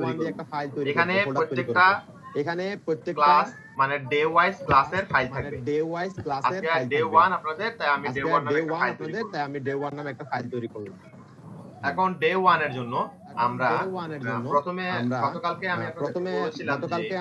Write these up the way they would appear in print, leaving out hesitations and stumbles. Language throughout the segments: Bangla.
ওয়ান দিয়ে একটা ফাইল তৈরি এখানে করব, ফোল্ডার তৈরি প্রত্যেকটা করব। এখানে প্রত্যেকটা ক্লাস মানে ডে ওয়াইজ ক্লাসের ফাইল মানে থাকবে। ডে ওয়াইজ ক্লাসের আজকে ফাইল ডে থাকবে। 1 আপনাদের, তাই আমি ডে আজকে 1 ডে নামে একটা 1 ফাইল তৈরি আপনাদের, করব। তাই আমি ডে 1 নামে একটা ফাইল তৈরি করলাম। এখন ডে 1 এর জন্য এখন আমরা ডে 1 এর জন্য প্রথমে আমরা গতকালকে আমি আপনাদেরকে বলেছিলাম যে গতকালকে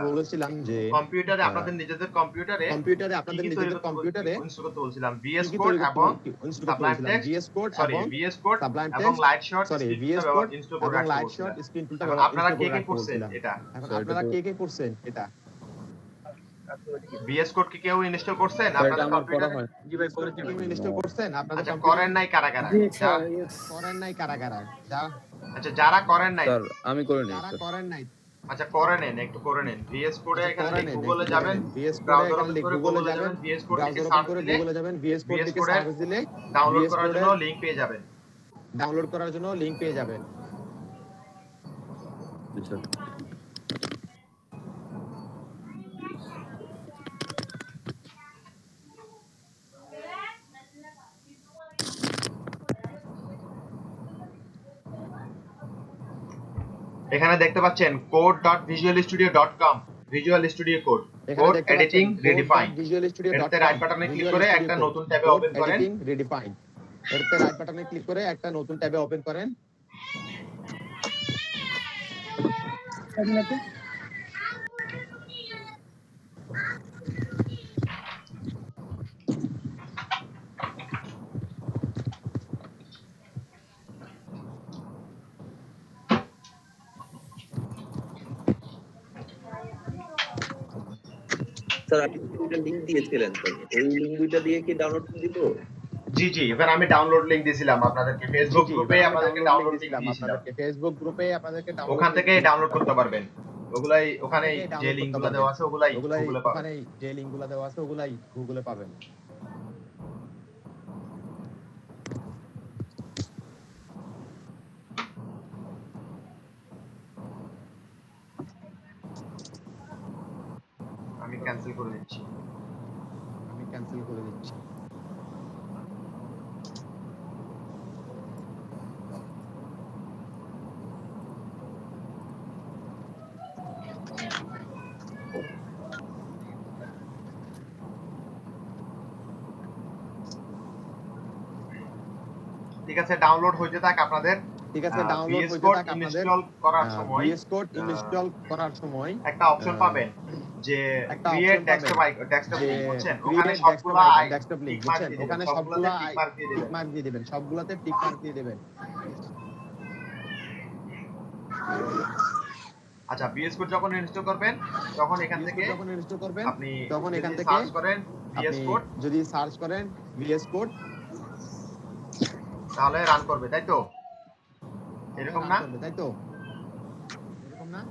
বলেছিলাম যে কম্পিউটারে আহ, আপনাদের নিজেদের কম্পিউটারে কি আপনাদের কি তৈরি নিজেদের কম্পিউটারে ইনস্টল করতে বলছিলাম, কি VS কি কোড তৈরি করতে এবং ইনস্টল করতে সাবলাইম বলেছিলাম, টেক্সট, ভিএস কোড সরি এবং VS কোড সাবলাইম এবং টেক্সট, লাইট শর্ট সরি স্ক্রিপ্টটা ভিএস কোড ইনস্টল করে এবং রাখতে লাইট শর্ট বলছিলাম। স্ক্রিনটুলটা এখন আপনারা ইনস্টল কে করে কে রাখতে করছেন বলছিলাম। এটা? এখন স্যার, এটা আপনারা তো কে কে করছেন এটা? VS কোড কি কেউ ইনস্টল করছেন স্যার, এটা আপনাদের আমার করা কম্পিউটারে? হয়। ভিএস কোড কি কেউ ইনস্টল করছেন আপনাদের আচ্ছা, কম্পিউটারে? করেন নাই কারা কারা? জি যা স্যার, ইয়েস। করেন নাই কারা কারা? আচ্ছা, যারা করেন নাই, স্যার, আমি করে নিই যারা স্যার। করেন নাই, আচ্ছা করে নেন, একটু করে নেন। VS কোডে আচ্ছা এখানে করে নেন, গুগলে একটু করে যাবেন, নেন। ভিএস কোডে ব্রাউজার এখানে ওপেন করে গুগলে গুগলে যাবেন, যাবেন, VS কোড লিখে ব্রাউজার ওপেন সার্চ করে দিলে গুগলে যাবেন, ভিএস কোড VS লিখে কোডে সার্চ দিলে ডাউনলোড ভিএস করার কোডে জন্য লিংক পেয়ে যাবেন। ডাউনলোড করার জন্য লিংক পেয়ে যাবেন। জি স্যার। এখানে দেখতে পাচ্ছেন code.visualstudio.com, ভিজুয়াল স্টুডিও কোড, এখানে কোড দেখতে এডিটিং পাচ্ছেন রিডিফাইন। এটাতে code.visualstudio.com, রাইট বাটনে ক্লিক ভিজুয়াল করে স্টুডিও একটা কোড, নতুন ট্যাবে কোড ওপেন করেন। Editing redefine. এটাতে রাইট বাটনে ক্লিক করে একটা নতুন ট্যাবে ওপেন করেন। আপনাকে স্যার আপনি দুইটা লিংক দিয়েছিলেন তো, ওই লিংক দুইটা দিয়ে কি ডাউনলোড দিব? জি জি, এবার আমি ডাউনলোড লিংক দিয়েছিলাম আপনাদেরকে, ফেসবুক গ্রুপে আপনাদেরকে ডাউনলোড লিংক দিয়েছিলাম, ফেসবুক গ্রুপে আপনাদেরকে ডাউনলোড ওখান থেকে ডাউনলোড করতে পারবেন। ওগুলাই ওখানে ওখান থেকেই যে ডাউনলোড লিংকগুলো করতে পারবেন। দেওয়া আছে ওগুলাই ওগুলাই গুগলে পাবেন। ওখানে যে লিংকগুলো দেওয়া আছে ওগুলাই গুগলে পাবেন। আমি ক্যান্সেল করে দিচ্ছি। আমি ক্যান্সেল করে দিচ্ছি। ঠিক আছে, ডাউনলোড হইতে থাক আপনাদের। ঠিক আছে, ডাউনলোড VS হইতে কোড থাক আপনাদের। ইনস্টল করার সময় ভিএস কোড ইনস্টল করার সময় একটা অপশন পাবেন যে একটা ক্রিয়েট অপশন পাবেন ডেস্কটপ যে লিংক, বুঝছেন? ওখানে ক্রিয়েট সবগুলা ডেস্কটপ লিংক, টিক মার্ক বুঝছেন? দিয়ে ওখানে দিবেন, সবগুলা সবগুলাতে টিক মার্ক দিয়ে টিক দিবেন। মার্ক দিয়ে দিবেন, সবগুলাতে টিক মার্ক দিয়ে দিবেন। আচ্ছা, VS কোড যখন ইনস্টল করবেন তখন এখান থেকে যখন ইনস্টল করবেন আপনি তখন এখান থেকে সার্চ করেন VS আপনি কোড, যদি সার্চ করেন ভিএস কোড তাহলে রান করবে, তাই তো? এরকম না? তাই তো? এরকম না?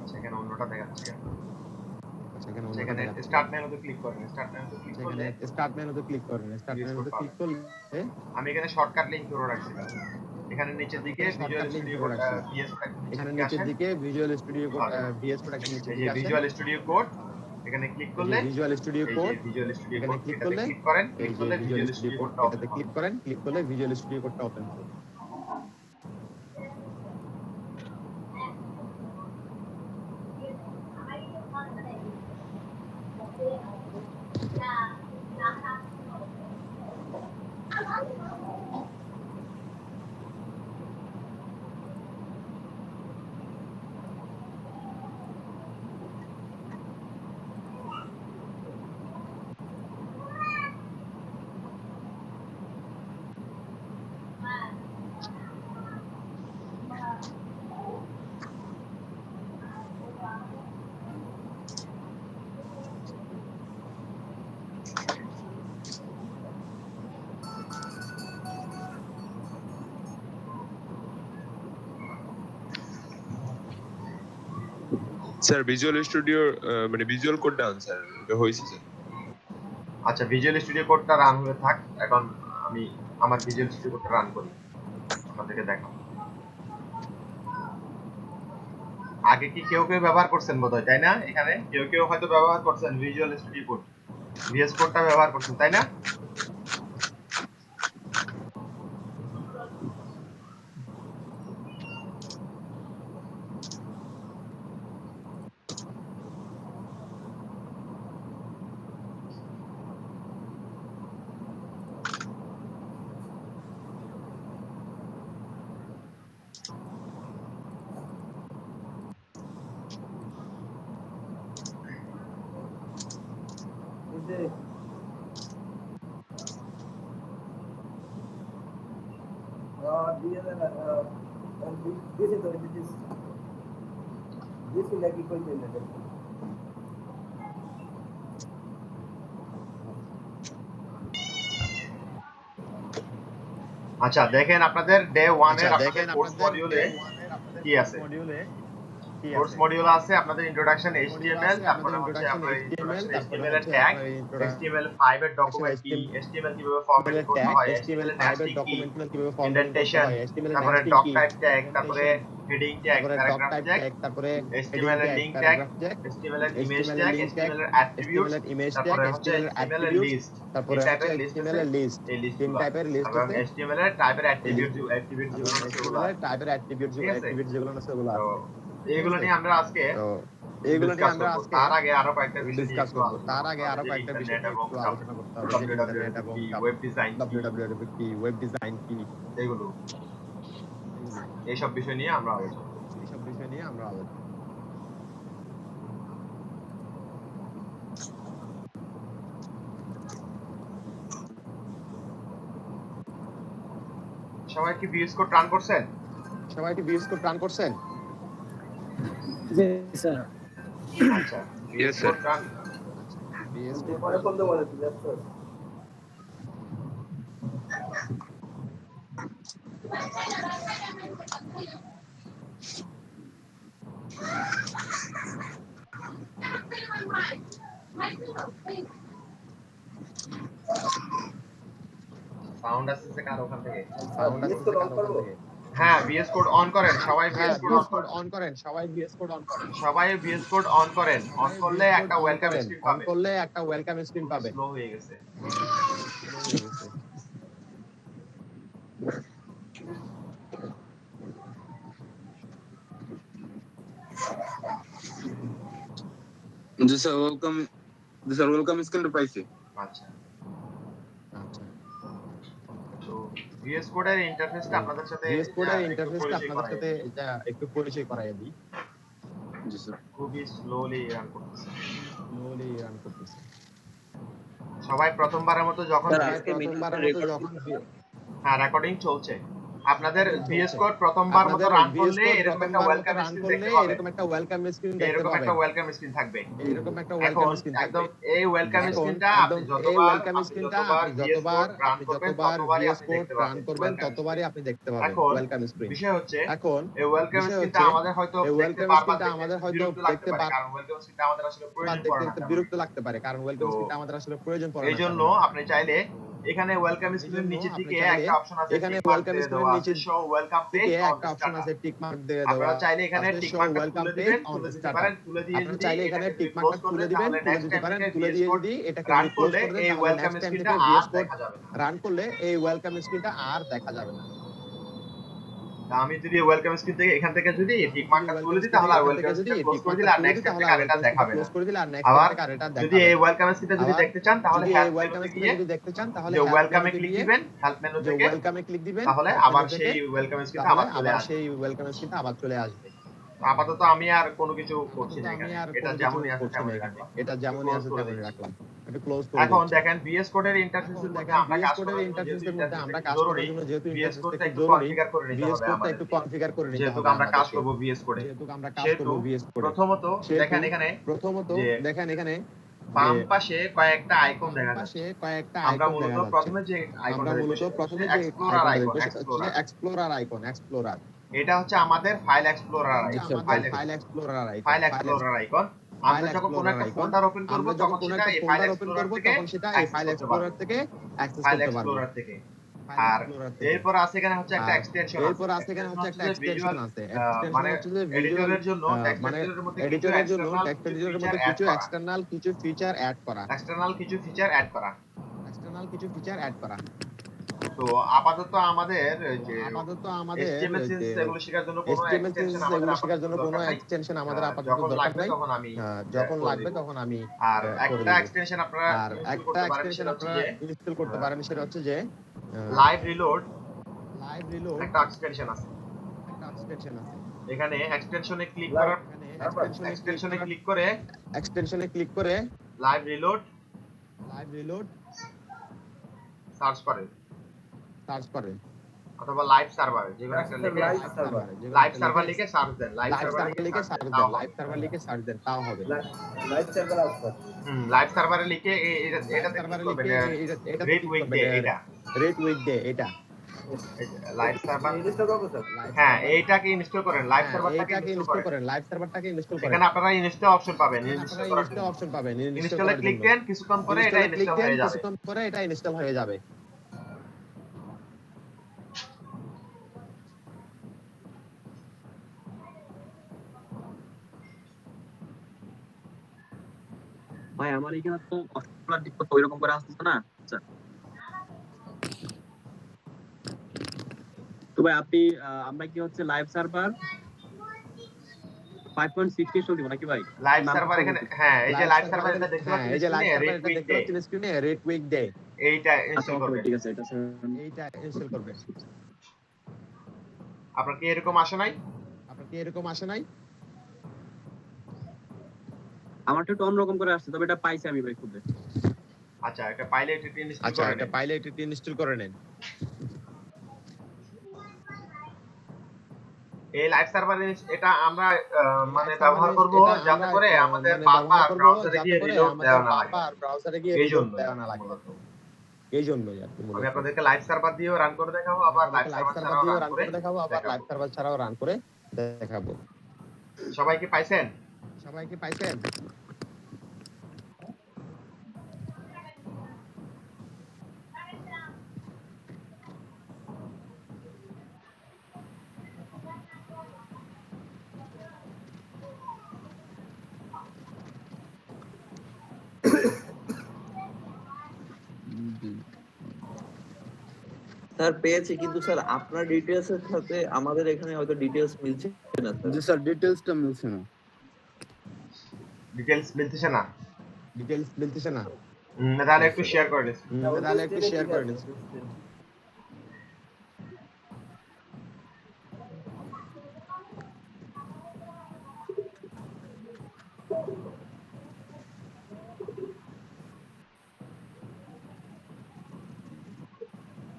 সেখানে অন্যটা দেখাচ্ছে। সেখানে সেখানে স্টার্ট মেনুতে ক্লিক করেন, স্টার্ট মেনুতে ক্লিক করলে স্টার্ট মেনুতে ক্লিক করেন, স্টার্ট VS মেনুতে Code ক্লিক করলে আমি এখানে শর্টকাট লিংক ধরে রাখছিলাম। এখানে নিচের দিকে shortcut ভিজুয়াল link স্টুডিও ধরে কোড, রাখছি। VS কোড এখানে নিচের নিচের দিকে ভিজুয়াল স্টুডিও কোড, ভালো। ভিএস কোড একটা নিচের এই যে দিকে আছে। ভিজুয়াল স্টুডিও কোড, এখানে ক্লিক করলে ভিজুয়াল স্টুডিও এই কোড, যে ভিজুয়াল স্টুডিও এখানে কোড, ক্লিক এটাতে করলে ক্লিক করেন, এই ক্লিক যে করলে visual visual studio studio code, কোডটা এটাতে ওপেন ক্লিক হবে। করেন, ক্লিক করলে ভিজুয়াল স্টুডিও কোডটা ওপেন হবে। স্যার ভিজুয়াল স্টুডিও মানে ভিজুয়াল কোড ডাউন স্যার, এটা হয়েছে স্যার। আচ্ছা, ভিজুয়াল স্টুডিও কোডটা রান হয়ে থাক। এখন আমি আমার ভিজুয়াল স্টুডিও কোডটা রান করি, আপনাদেরকে দেখাবো। আগে কি কেউ ব্যবহার করছেন বোধহয়, তাই না? এখানে কেউ হয়তো ব্যবহার করছেন ভিজুয়াল স্টুডিও কোড, ভিএস কোডটা ব্যবহার করছেন, তাই না? আচ্ছা দেখেন আপনাদের ডে 1 এর আপনাদের কোর্স মডিউলে কি আছে? কোর্স মডিউল আছে আপনাদের ইন্ট্রোডাকশন এইচটিএমএল, তারপরে হচ্ছে আপনার ইন্ট্রোডাকশন এইচটিএমএল এর ট্যাগ, HTML5 এর ডকুমেন্ট কি, HTML কিভাবে ফরম্যাট করতে হয়, HTML এর নেস্টিং কি, ইন্ডেন্টেশন, তারপরে ডক টাইপ ট্যাগ, তারপরে হেডিং ট্যাগ, প্যারাগ্রাফ ট্যাগ, তারপরে HTML এর লিংক ট্যাগ, HTML এর ইমেজ ট্যাগ, HTML এর অ্যাট্রিবিউটস, তারপরে হচ্ছে HTML এর লিস্ট, তারপরে HTML এর লিস্ট, এই লিস্ট তিন টাইপের লিস্ট আছে, HTML এর টাইপের অ্যাট্রিবিউটস যেগুলো আছে টাইপের অ্যাট্রিবিউটস যেগুলো আছে সেগুলো তো এইগুলো নিয়ে আমরা আজকে তার আগে আরো কয়েকটা বিষয় ডিসকাস করব। তার আগে আরো কয়েকটা বিষয় নিয়ে একটু আলোচনা করতে হবে, যে ইন্টারনেট এবং ওয়েব ডিজাইন, www কি, ওয়েব ডিজাইন কি, এগুলো এইসব বিষয় নিয়ে আমরা আলোচনা করব। এইসব বিষয় নিয়ে আমরা আলোচনা। সবাই কি ভিএস কোড রান করছেন? সবাই কি ভিএস কোড রান করছেন? জি স্যার। আচ্ছা Yes, VS sir. Code run VS code sound আসছে কার ওখান থেকে? সাউন্ড আসছে কার ওখান থেকে? হ্যাঁ ভিএস কোড অন করেন, সবাই হ্যাঁ, VS code VS code on করেন, সবাই ভিএস কোড অন করেন। সবাই ভিএস কোড অন করেন। অন করলে একটা ওয়েলকাম স্ক্রিন অন পাবেন। করলে একটা ওয়েলকাম স্ক্রিন পাবে। স্লো হয়ে গেছে। জি স্যার, ওয়েলকাম স্ক্রিন পাইছি। আচ্ছা তো ভিএস কোডের ইন্টারফেসটা আপনাদের সাথে ভিএস কোডের একটু ইন্টারফেসটা পরিচয় আপনাদের করাই সাথে এটা একটু পরিচয় করাইয়া দিই। জি স্যার। খুবই স্লোলি রান করতেছে। স্লোলি রান করতেছে। সবাই প্রথমবারের মতো যখন স্যার, সবাই আজকে প্রথমবারের meeting মতো record যখন হ্যাঁ রেকর্ডিং চলছে, আপনাদের ভিএস কোড প্রথমবার মতো রান করলে এরকম একটা ওয়েলকাম স্ক্রিন দেখতে পাবেন। এরকম একটা ওয়েলকাম স্ক্রিন দেখতে এরকম পাবেন। একটা ওয়েলকাম স্ক্রিন থাকবে। এরকম একটা এখন ওয়েলকাম স্ক্রিন একদম থাকবে। এই ওয়েলকাম এখন স্ক্রিনটা আপনি একদম এই যতবার ওয়েলকাম স্ক্রিনটা আপনি যতবার VS VS code code run করবেন ততবারই আপনি দেখতে পাবেন এখন ওয়েলকাম স্ক্রিন। বিষয় হচ্ছে এখন এই ওয়েলকাম বিষয় স্ক্রিনটা হচ্ছে, আমাদের হয়তো এই দেখতে welcome বারবার screenটা আমাদের হয়তো বিরক্ত লাগতে দেখতে পারে, কারণ ওয়েলকাম স্ক্রিনটা আমাদের আসলে প্রয়োজন দেখতে পড়ে না দেখতে তেমন। বিরক্ত লাগতে পারে, কারণ ওয়েলকাম তো স্ক্রিনটা আমাদের আসলে প্রয়োজন পড়ে না। এইজন্য আপনি চাইলে এখানে ওয়েলকাম স্ক্রিনের নিচের দিকে একটা অপশন আছে, এখানে টিক মার্ক welcome দিয়ে screen দেওয়া নিচের আছে, শো ওয়েলকাম পেজ দিকে অন একটা অপশন স্টার্ট। আছে টিক মার্ক দিয়ে দেওয়া। আপনারা চাইলে এখানে আছে টিক show মার্কটা welcome তুলে page দিবেন, on তুলে দিতে startup। পারেন, তুলে দিয়ে আপনি যদি চাইলে এখানে এটাকে টিক ক্লোজ মার্কটা করে তুলে দেন, দিবেন, তাহলে তুলে নেক্সট দিতে টাইম পারেন, থেকে তুলে ভিএস দিয়ে কোড যদি এটাকে রান যদি ক্লোজ করলে করে দেন, এই তাহলে ওয়েলকাম নেক্সট টাইম স্ক্রিনটা থেকে আর ভিএস কোড দেখা যাবে না। রান করলে এই ওয়েলকাম স্ক্রিনটা আর দেখা যাবে না। তা আমি যদি ওয়েলকাম স্ক্রিন থেকে এখান থেকে যদি টিক মার্কটা তুলে দিই তাহলে আর ওয়েলকাম স্ক্রিনটা ক্লোজ করে দিলে আর নেক্সট টাইম থেকে আর এটা দেখাবে না। ক্লোজ করে দিলে আর নেক্সট আবার টাইম থেকে আর এটা দেখাবে যদি না। এই ওয়েলকাম স্ক্রিনটা যদি আবার দেখতে চান তাহলে যদি এই হেল্প ওয়েলকাম মেনুতে স্ক্রিনটা গিয়ে যদি দেখতে চান তাহলে যে help ওয়েলকামে menu তে ক্লিক গিয়ে দিবেন, হেল্প মেনু যে থেকে ওয়েলকামে ক্লিক দিবেন, তাহলে help আবার menu থেকে, সেই ওয়েলকাম স্ক্রিনটা তাহলে আবার চলে আবার আসবে। সেই ওয়েলকাম স্ক্রিনটা আবার চলে আসবে। আপাতত আমি আর কোনো কিছু করছি না আমি এখানে, আর এটা কোনো যেমনই কিছু আছে করছি না তেমনই এখানে। রাখলাম। এটা যেমনই ক্লোজ আছে করে তেমনই দিচ্ছি। রাখলাম। একটু ক্লোজ করে এখন দিচ্ছি। দেখেন ভিএস কোডের এখন ইন্টারফেসের মধ্যে দেখেন আমরা ভিএস কাজ কোডের করার জন্য ইন্টারফেসের মধ্যে আমরা কাজ জরুরি করার জন্য যেহেতু ভিএস ইন্টারফেসটা কোডটা একটু একটু জরুরি, কনফিগার করে নিতে ভিএস হবে কোডটা আমাদের, একটু কনফিগার করে নিতে যেহেতু হবে আমরা কাজ আমাদেরকে। করব ভিএস কোডে। যেহেতু আমরা কাজ সেহেতু করব ভিএস কোডে। প্রথমত দেখেন এখানে প্রথমত যে দেখেন এখানে বাম পাশে কয়েকটা আইকন দেখা যাচ্ছে। পাশে কয়েকটা আমরা আইকন মূলত দেখা যাচ্ছে। প্রথমে যে আমরা আইকনটা মূলত দেখব প্রথমে যে এক্সপ্লোরার আইকনটা আইকন, দেখব সেটা হচ্ছে এক্সপ্লোরার। Explorer icon, explorer. এটা হচ্ছে আমাদের ফাইল এক্সপ্লোরার আইকন, আমাদের file explorer icon. File explorer icon. আমরা যখন কোনো একটা ফোল্ডার ওপেন করব আমরা তখন যখন কোনো সেটা একটা এই ফাইল ফোল্ডার ওপেন এক্সপ্লোরার করব থেকে তখন সেটা এই ফাইল অ্যাক্সেস করতে পারবো। এক্সপ্লোরার থেকে অ্যাক্সেস ফাইল করতে পারবো। এক্সপ্লোরার থেকে আর এক্সপ্লোরার থেকে। এরপর আছে এখানে হচ্ছে একটা আর এক্সটেনশন এরপর আছে এখানে হচ্ছে একটা ভিজুয়াল এক্সটেনশন আছে। এক্সটেনশন মানে হচ্ছে যে ভিজুয়াল এডিটরের জন্য টেক্সট মানে এডিটরের মধ্যে কিছু এডিটরের জন্য এক্সটার্নাল টেক্সট কিছু এডিটরের ফিচার মধ্যে অ্যাড কিছু করা এক্সটার্নাল কিছু ফিচার অ্যাড করা। এক্সটার্নাল কিছু ফিচার অ্যাড করা। এক্সটার্নাল কিছু ফিচার অ্যাড করা। তো আপাতত আমাদের যে HTML যে CSS এগুলো শেখার জন্য কোনো HTML এক্সটেনশন CSS আমাদের এগুলো আপাতত শেখার জন্য কোনো দরকার নাই। এক্সটেনশন আমাদের আপাতত যখন দরকার লাগবে নাই। তখন আমি যখন করে লাগবে দিব। তখন আমি আর করে একটা দেব। এক্সটেনশন আপনারা আর ইনস্টল একটা করতে পারেন এক্সটেনশন সেটা হচ্ছে আপনারা যে ইনস্টল করতে পারেন সেটা হচ্ছে যে লাইভ রিলোড লাইভ রিলোড একটা এক্সটেনশন আছে। একটা এক্সটেনশন আছে। এখানে এক্সটেনশনে ক্লিক করার এক্সটেনশনে ক্লিক করে লাইভ রিলোড সার্চ করেন অথবা লাইভ সার্ভার যেকোনো একটা লিখে লাইভ সার্ভার লিখে সার্চ দেন। লাইভ সার্ভার লিখে সার্চ দেন তাও হবে। লাইভ সার্ভারে লিখে এটাতে ক্লিক করবেন রেড উইকডে এটা লাইভ সার্ভার। হ্যাঁ এইটাকে ইনস্টল করেন লাইভ সার্ভারটাকে ইনস্টল করেন। এখানে আপনারা ইনস্টল অপশন পাবেন ইনস্টল করার জন্য। অপশন পাবেন ইনস্টলে ক্লিক দেন কিছুক্ষণ পরে এটা ইনস্টল হয়ে যাবে। কিছুক্ষণ পরে এটা ইনস্টল হয়ে যাবে। ভাই আমার এখানে তো কষ্টগুলো ঠিক করতে ওইরকম করে আসতেছে না। আচ্ছা তো ভাই আপনি আমরা কি হচ্ছে লাইভ সার্ভার 5.6 ইনস্টল দিব নাকি ভাই? লাইভ সার্ভার এখানে হ্যাঁ এই যে লাইভ সার্ভার এটা দেখতে পাচ্ছেন এই যে লাইভ সার্ভার রেড এটা দেখতে পাচ্ছেন স্ক্রিনে রেড উইকডে এইটা ইনস্টল করবেন। ঠিক আছে এটা এইটা ইনস্টল করবেন। আপনার কি এরকম আসে নাই? আমার একটু অন্যরকম করে আসছে তবে এটা পাইছি আমি ভাই খুদে। আচ্ছা এটা পাইলে এটা ইনস্টল করে নেন। এই লাইভ সার্ভার এটা আমরা মানে ব্যবহার করব যাতে করে আমাদের বারবার ব্রাউজারে গিয়ে রিলোড দেওয়া না লাগে। এইজন্যই আমি আপনাদেরকে লাইভ সার্ভার দিয়েও রান করে দেখাবো আবার লাইভ সার্ভার ছাড়াও রান করে দেখাবো আবার লাইভ সার্ভার ছাড়াও রান করে দেখাবো। সবাই কি পাইছেন? স্যার পেয়েছি কিন্তু স্যার আপনার ডিটেইলস এর সাথে আমাদের এখানে হয়তো ডিটেইলস মিলছে না স্যার। জি স্যার ডিটেইলসটা মিলছে না। ডিটেইলস মিলতেছে না। তাহলে একটু শেয়ার করে দিন।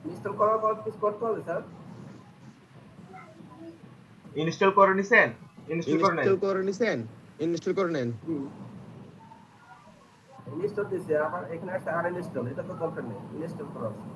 ইনস্টল করার পর কিছু করতে হবে স্যার? ইনস্টল করে নিছেন? ইনস্টল করে নেন। ইনস্টল দিছি আমার এখানে একটা আনইনস্টল এটা তো দরকার নেই ইনস্টল করা আছে।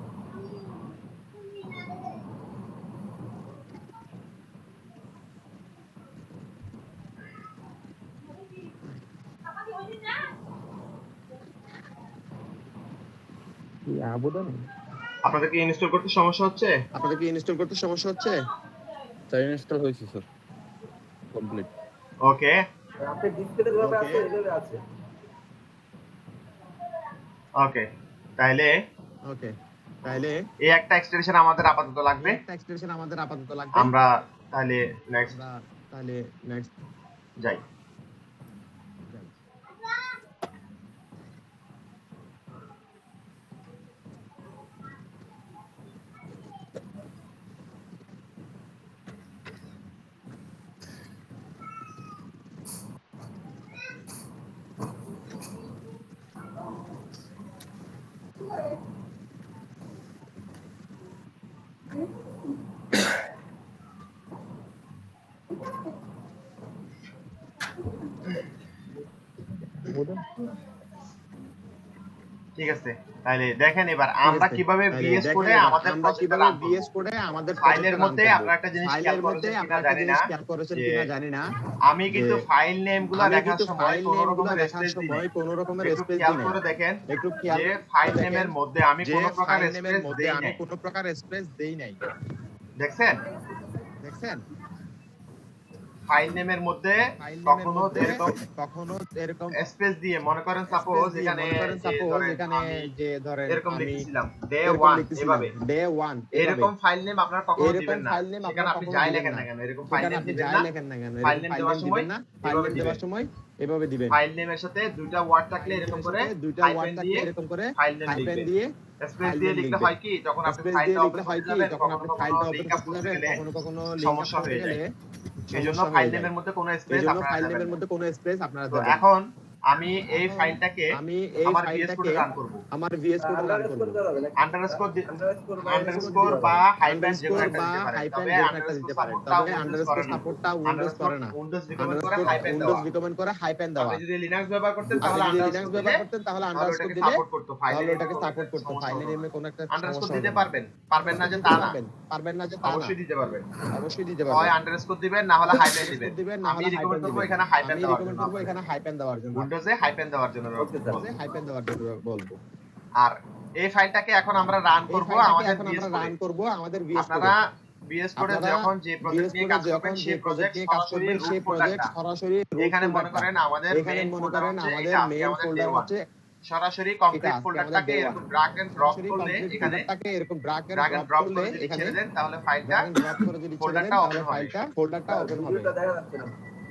আপনাদের কি ইনস্টল করতে সমস্যা হচ্ছে? স্যার ইনস্টল হয়েছে স্যার কমপ্লিট। ওকে আপনি ডিসপ্লেতে যেভাবে আছে এইভাবে আছে। ওকে তাহলে এই একটা এক্সটেনশন আমাদের আপাতত লাগবে। আমরা তাহলে নেক্সট যাই। ঠিক আছে, তাহলে দেখেন এবার আমরা কিভাবে VS কোডে আমাদের আমরা প্রসেসটা কিভাবে রান করব। VS কোডে আমাদের ফাইলের প্রসেসটা মধ্যে রান করব। আপনারা একটা জিনিস খেয়াল ফাইলের মধ্যে করেছেন আমরা কিনা একটা জানি না, জিনিস খেয়াল করেছেন যে কিনা জানি না, আমি কিন্তু ফাইল নেমগুলো আমি দেখার কিন্তু সময় ফাইল কোনো নেমগুলো রকমের দেখার স্পেস দিই সময় নাই। কোনো রকমের একটু স্পেস খেয়াল দিই করে নাই। দেখেন একটু খেয়াল যে করে ফাইল দেখেন নেমের মধ্যে আমি যে কোনো প্রকার ফাইল নেমের স্পেস মধ্যে দেই আমি নাই। কোনো প্রকার স্পেস দেই নাই। দেখছেন দেখছেন? ফাইল নেমের মধ্যে ফাইল নেমের কখনো মধ্যে এরকম কখনো এরকম স্পেস দিয়ে মনে করেন স্পেস সাপোজ দিয়ে এখানে মনে করেন যে সাপোজ ধরেন এখানে আমি যে ধরেন এরকম আমি লিখেছিলাম ডে এরকম 1 লিখতেছিলাম এভাবে, ডে 1 এভাবে। এরকম ফাইল নেম আপনারা কখনো এরকম দিবেন না। ফাইল নেম সেখানে আপনারা আপনি কখনো যাই দিবেন লেখেন না। না কেন এরকম ফাইল সেখানে নেম আপনি দিবেন যাই না। লেখেন না কেন ফাইল এরকম নেম ফাইল দেওয়ার নেম সময় দিবেন না। ফাইল এভাবে নেম দিবেন। দেওয়ার সময় এভাবে দিবেন। ফাইল নেমের সাথে দুইটা ওয়ার্ড থাকলে এরকম করে দুইটা ওয়ার্ড হাইফেন থাকলে দিয়ে এরকম করে ফাইল নেম হাইফেন লিখবেন। দিয়ে স্পেস ফাইল দিয়ে নেম লিখলে লিখবেন। হয় কি যখন আপনি স্পেস ফাইলটা দিয়ে ওপেন লিখলে হয় করতে কি যাবেন যখন কখনো আপনি কখনো ফাইলটা ওপেন লিংক আপ করতে করতে যাবেন গেলে কখনো লিংক আপ সমস্যা করতে হয়ে গেলে যায়। এই জন্য সমস্যা ফাইল হয়ে যায়। নেমের মধ্যে কোনো এই স্পেস জন্য আপনারা ফাইল দেবেন নেমের না। মধ্যে কোনো স্পেস আপনারা তো দেবেন না। এখন আমি এই এখন ফাইলটাকে আমি এই আমার VS ফাইলটাকে কোডে রান করব। আমার VS কোডে রান করব। আন্ডারস্কোর বা হাইফেন যে কোনো আন্ডারস্কোর একটা বা দিতে পারেন। হাইফেন তবে যে কোনো একটা আন্ডারস্কোর দিতে পারেন। সাপোর্টটা তবে উইন্ডোজ আন্ডারস্কোর করে না। সাপোর্টটা উইন্ডোজ করে না। উইন্ডোজ রিকমেন্ড করে আন্ডারস্কোর হাইফেন উইন্ডোজ দেওয়া। রিকমেন্ড করে হাইফেন দেওয়া। আপনি যদি লিনাক্স ব্যবহার করতেন আপনি তাহলে যদি লিনাক্স আন্ডারস্কোর দিলে ব্যবহার করতেন তাহলে তাহলে আন্ডারস্কোর ওটাকে দিলে সাপোর্ট করতে ফাইল তাহলে নেমে ওটাকে কোনো সাপোর্ট করতে সমস্যা ফাইল হতো না। নেমে কোনো একটা আন্ডারস্কোর সমস্যা দিতে হতো না। পারবেন, পারবেন না যে তা না। পারবেন না যে তা না। অবশ্যই দিতে পারবেন। অবশ্যই দিতে হয় পারবেন। আন্ডারস্কোর দিবেন না হলে হাইফেন দিবেন। দিবেন না আমি হলে রিকমেন্ড হাইফেন করব দিবেন। এখানে হাইফেন আমি দেওয়ার রিকমেন্ড জন্য। করব এখানে হাইফেন দেওয়ার জন্য। উইন্ডোজে হাইফেন দেওয়ার জন্য উইন্ডোজে হাইফেন দেওয়ার জন্য বলবো। আর এই ফাইলটাকে এখন আমরা রান এই করব ফাইলটাকে আমাদের এখন VS আমরা কোডে। রান করব আমাদের VS কোডে। আপনারা VS কোডে আপনারা যখন যে প্রজেক্ট VS নিয়ে কোডে কাজ যখন করবেন যে সেই প্রজেক্ট প্রজেক্ট নিয়ে কাজ সরাসরি করবেন রুট সেই প্রজেক্ট ফোল্ডারটা সরাসরি root এখানে মনে ফোল্ডারটা। করেন আমাদের এখানে মেইন মনে ফোল্ডার করেন হচ্ছে আমাদের এটা আজকে মেইন আমাদের ফোল্ডার day 1 হচ্ছে সরাসরি এটা কমপ্লিট আজকে আমাদের ফোল্ডারটাকে day 1 এরকম ড্রাগ এন্ড ড্রপ সরাসরি করলে কমপ্লিট এখানে ফোল্ডারটাকে এরকম drag drag and and drop drop করলে করে যদি এখানে ছেড়ে দেন তাহলে ফাইলটা ড্রাগ এন্ড ড্রপ করে যদি ছেড়ে দেন ফোল্ডারটা তাহলে ওপেন হবে। ফোল্ডারটা ওপেন হবে। ভিডিওটা দেখা যাচ্ছে না।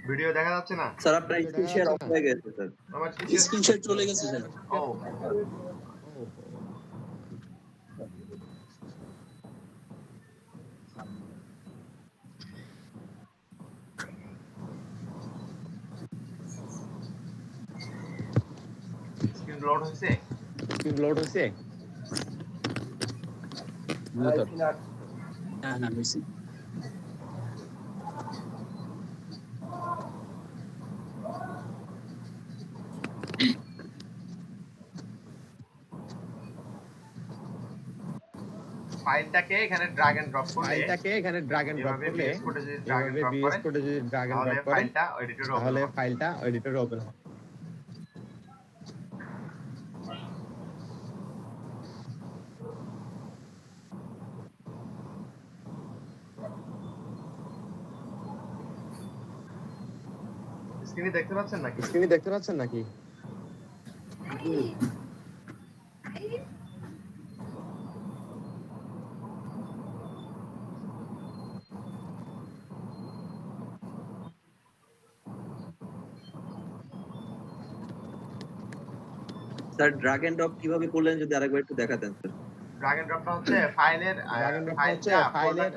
ভিডিও দেখা যাচ্ছে না? স্যার আপনার স্ক্রিন শেয়ার অফ হয়ে গেছে স্যার। আমার স্ক্রিনশট চলে গেছে স্যার। ও স্ক্রিন লোড হয়েছে? স্ক্রিন লোড হইছে? হ্যাঁ হ্যাঁ হইছে। ফাইলটাকে এখানে ড্রাগ এন্ড ড্রপ করলে ফাইলটাকে এখানে ড্রাগ এন্ড ড্রপ এভাবে করলে VS কোডে যদি ড্রাগ এন্ড এভাবে ড্রপ VS করেন কোডে যদি ড্রাগ এন্ড তাহলে ড্রপ করেন ফাইলটা এডিটরে ওপেন তাহলে হবে। ফাইলটা এডিটরে ওপেন হবে। স্ক্রিনে দেখতে পাচ্ছেন নাকি? স্ক্রিনে দেখতে পাচ্ছেন নাকি? স্যার ড্রাগ এন্ড ড্রপ কিভাবে করলেন যদি আরেকবার একটু দেখাতেন স্যার। ড্রাগ এন্ড ড্রপটা হচ্ছে ফাইলের ড্রাগ এন্ড ড্রপ হচ্ছে ফাইলের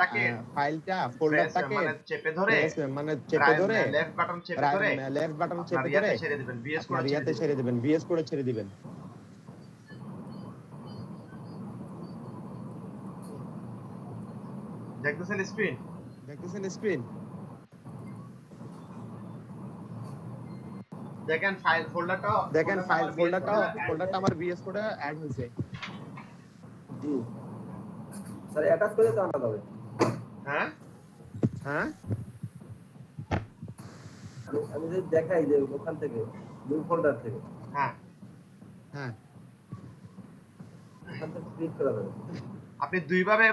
ফোল্ডারটাকে মানে চেপে ধরে মানে চেপে ধরে লেফট বাটন চেপে ধরে লেফট বাটন আপনার চেপে ইয়াতে ধরে ছেড়ে দিবেন VS আপনার কোডে ইয়াতে ছেড়ে দিবেন VS কোডে ছেড়ে দিবেন। দেখতেছেন স্ক্রিন? দেখতেছেন স্ক্রিন? দেখেন ফাইল ফোল্ডারটা দেখেন ফাইল ফোল্ডারটা আমার VS কোডে অ্যাড হইছে। জি স্যার অ্যাটাচ করে জানা যাবে। হ্যাঁ হ্যাঁ আমি যদি দেখাই যে ওখান থেকে নিউ ফোল্ডার থেকে হ্যাঁ হ্যাঁ ওখান থেকে ক্লিক করা যাবে। আপনি দুইভাবে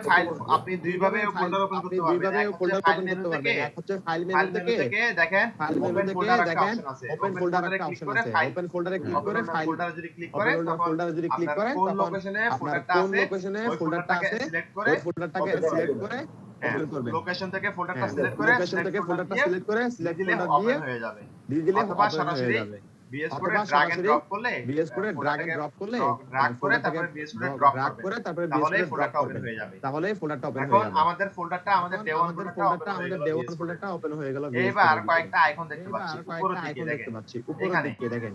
ফোল্ডার ওপেন করতে পারবেন। দুইভাবে ফোল্ডার ওপেন করতে পারবেন। এক হচ্ছে ফাইল মেনু থেকে দেখেন ফাইল মেনু ওপেন থেকে ফোল্ডার একটা দেখেন অপশন আছে। ওপেন ফোল্ডার একটা অপশন আছে। ওপেন ফোল্ডারে ক্লিক করে ফাইল ফোল্ডারে যদি ক্লিক করেন তখন ফোল্ডারে যদি ক্লিক করেন কোন তখন লোকেশনে আপনার ফোল্ডারটা কোন আছে লোকেশনে ওই ফোল্ডারটা ফোল্ডারটাকে আছে সিলেক্ট করে ওই ফোল্ডারটাকে open সিলেক্ট করবেন। করে হ্যাঁ, ওপেন করবেন। লোকেশন থেকে ফোল্ডারটা হ্যাঁ, সিলেক্ট করে লোকেশন থেকে ফোল্ডারটা সিলেক্ট করে সিলেক্ট দিলে ফোল্ডার দিয়ে ওপেন হয়ে যাবে। দিয়ে দিলে অথবা ওপেন সরাসরি হয়ে যাবে। VS অথবা কোডে ড্রাগ এন্ড সরাসরি ড্রপ করলে VS কোডে ড্রাগ এন্ড ড্রপ করলে ড্রাগ করে তারপরে VS কোডে ড্রপ করে তারপরে VS তাহলে কোডে ড্রপ ফোল্ডারটা ওপেন করবেন। হয়ে যাবে। তাহলে ফোল্ডারটা ওপেন এখন হয়ে যাবে। আমাদের ফোল্ডারটা আমাদের ডে 1 আমাদের ফোল্ডারটা আমাদের ডে 1 ফোল্ডারটা ওপেন হয়ে গেল। এবার কয়েকটা আইকন দেখতে এবার পাচ্ছি কয়েকটা উপরের দিকে আইকন দেখতে দেখেন পাচ্ছি উপরের এখানে দিকে দেখেন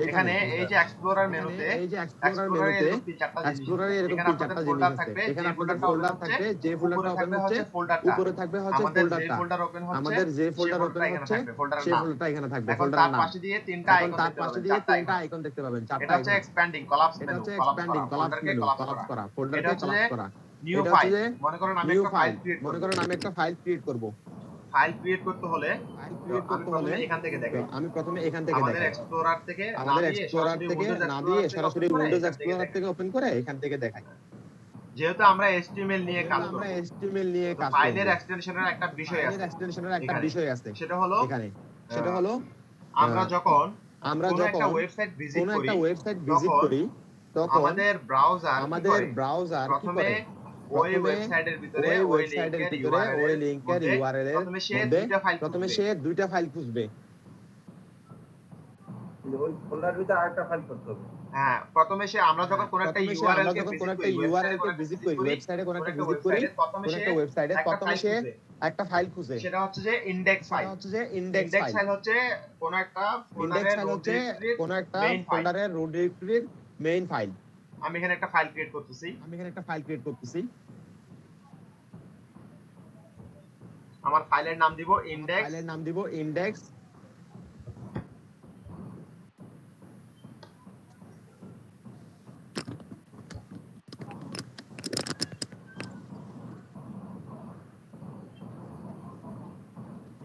এখানে এই যে এক্সপ্লোরার মেনুতে এক্সপ্লোরার এরকম চারটা জিনিস এক্সপ্লোরারে এরকম এখানে চারটা আপনাদের জিনিস ফোল্ডার আছে। থাকবে এখানে যে আপনাদের ফোল্ডারটা ফোল্ডার ওপেন থাকবে, হচ্ছে যে ফোল্ডারটা ওপেন হচ্ছে ফোল্ডারটা উপরে থাকবে হচ্ছে আমাদের যে ফোল্ডারটা। ফোল্ডার ওপেন হচ্ছে আমাদের যে ফোল্ডার সেই ওপেন ফোল্ডারটা হচ্ছে এখানে থাকবে সেই ফোল্ডারের নাম। ফোল্ডারটা এখানে থাকবে, এখন ফোল্ডারের তার নাম। পাশে দিয়ে তিনটা এখন আইকন তার দেখতে পাশে পাবেন, দিয়ে চারটা তিনটা আইকন। আইকন দেখতে পাবেন, চারটা এটা হচ্ছে আইকন। এক্সপ্যান্ডিং কলাপস এটা মেনু, হচ্ছে কলাপস এক্সপ্যান্ডিং করা, কলাপস ফোল্ডারকে মেনু, কলাপস কলাপস করা। করা, এটা ফোল্ডারকে হচ্ছে কলাপস করা। নিউ এটা ফাইল, হচ্ছে যে মনে করেন আমি নিউ একটা ফাইল, ফাইল ক্রিয়েট মনে করব। করেন আমি একটা ফাইল ক্রিয়েট করব। ফাইল ক্রিয়েট করতে হলে ফাইল তো ক্রিয়েট আমি করতে প্রথমে হলে এখান থেকে তো দেখাই। আমি প্রথমে এখান থেকে আমাদের দেখাই। এক্সপ্লোরার থেকে না আমাদের দিয়ে এক্সপ্লোরার সরাসরি থেকে উইন্ডোজ না দিয়ে এক্সপ্লোরার সরাসরি থেকে উইন্ডোজ এখান থেকে এক্সপ্লোরার দেখাই। থেকে ওপেন করে এখান থেকে দেখাই। যেহেতু আমরা HTML নিয়ে কাজ যেহেতু আমরা করব, HTML নিয়ে তো কাজ করব, ফাইলের এক্সটেনশনের একটা বিষয় ফাইলের আছে এক্সটেনশনের একটা এখানে। বিষয় আছে সেটা হলো এখানে। সেটা হলো আমরা যখন আমরা কোনো একটা যখন ওয়েবসাইট ভিজিট কোনো করি একটা ওয়েবসাইট ভিজিট তখন করি তখন আমাদের ব্রাউজার আমাদের ব্রাউজার কি প্রথমে করে, ওই প্রথমে ওয়েবসাইটের ভিতরে ওই ওই ওয়েবসাইটের লিংকের ভিতরে ওই ইউআরএল লিংকের ইউআরএল এর প্রথমে সে মধ্যে দুইটা ফাইল প্রথমে খুঁজবে। সে দুইটা ফাইল খুঁজবে। ওই ফোল্ডারের ভিতরে আরেকটা ফাইল করতে হবে। হ্যাঁ, প্রথমে সে আমরা যখন কোনো একটা প্রথমে সে ইউআরএল আমরা কে যখন ভিজিট কোনো একটা করি, ইউআরএল কে ভিজিট করি, ওয়েবসাইটে কোনো একটা ভিজিট করি, প্রথমে কোনো সে একটা ওয়েবসাইটে একটা প্রথমে ফাইল সে খুঁজে। একটা ফাইল খুঁজে। সেটা হচ্ছে যে ইনডেক্স সেটা ফাইল। হচ্ছে যে ইনডেক্স ইনডেক্স ফাইল। ফাইল হচ্ছে কোনো একটা ইনডেক্স ফোল্ডারের ফাইল রুট হচ্ছে ডিরেক্টরির কোনো একটা মেইন ফাইল। ফোল্ডারের রুট ডিরেক্টরির মেইন ফাইল। আমি এখানে একটা ফাইল ক্রিয়েট করতেছি। আমার ফাইলের নাম দিব ইনডেক্স। ফাইলের নাম দিব ইনডেক্স।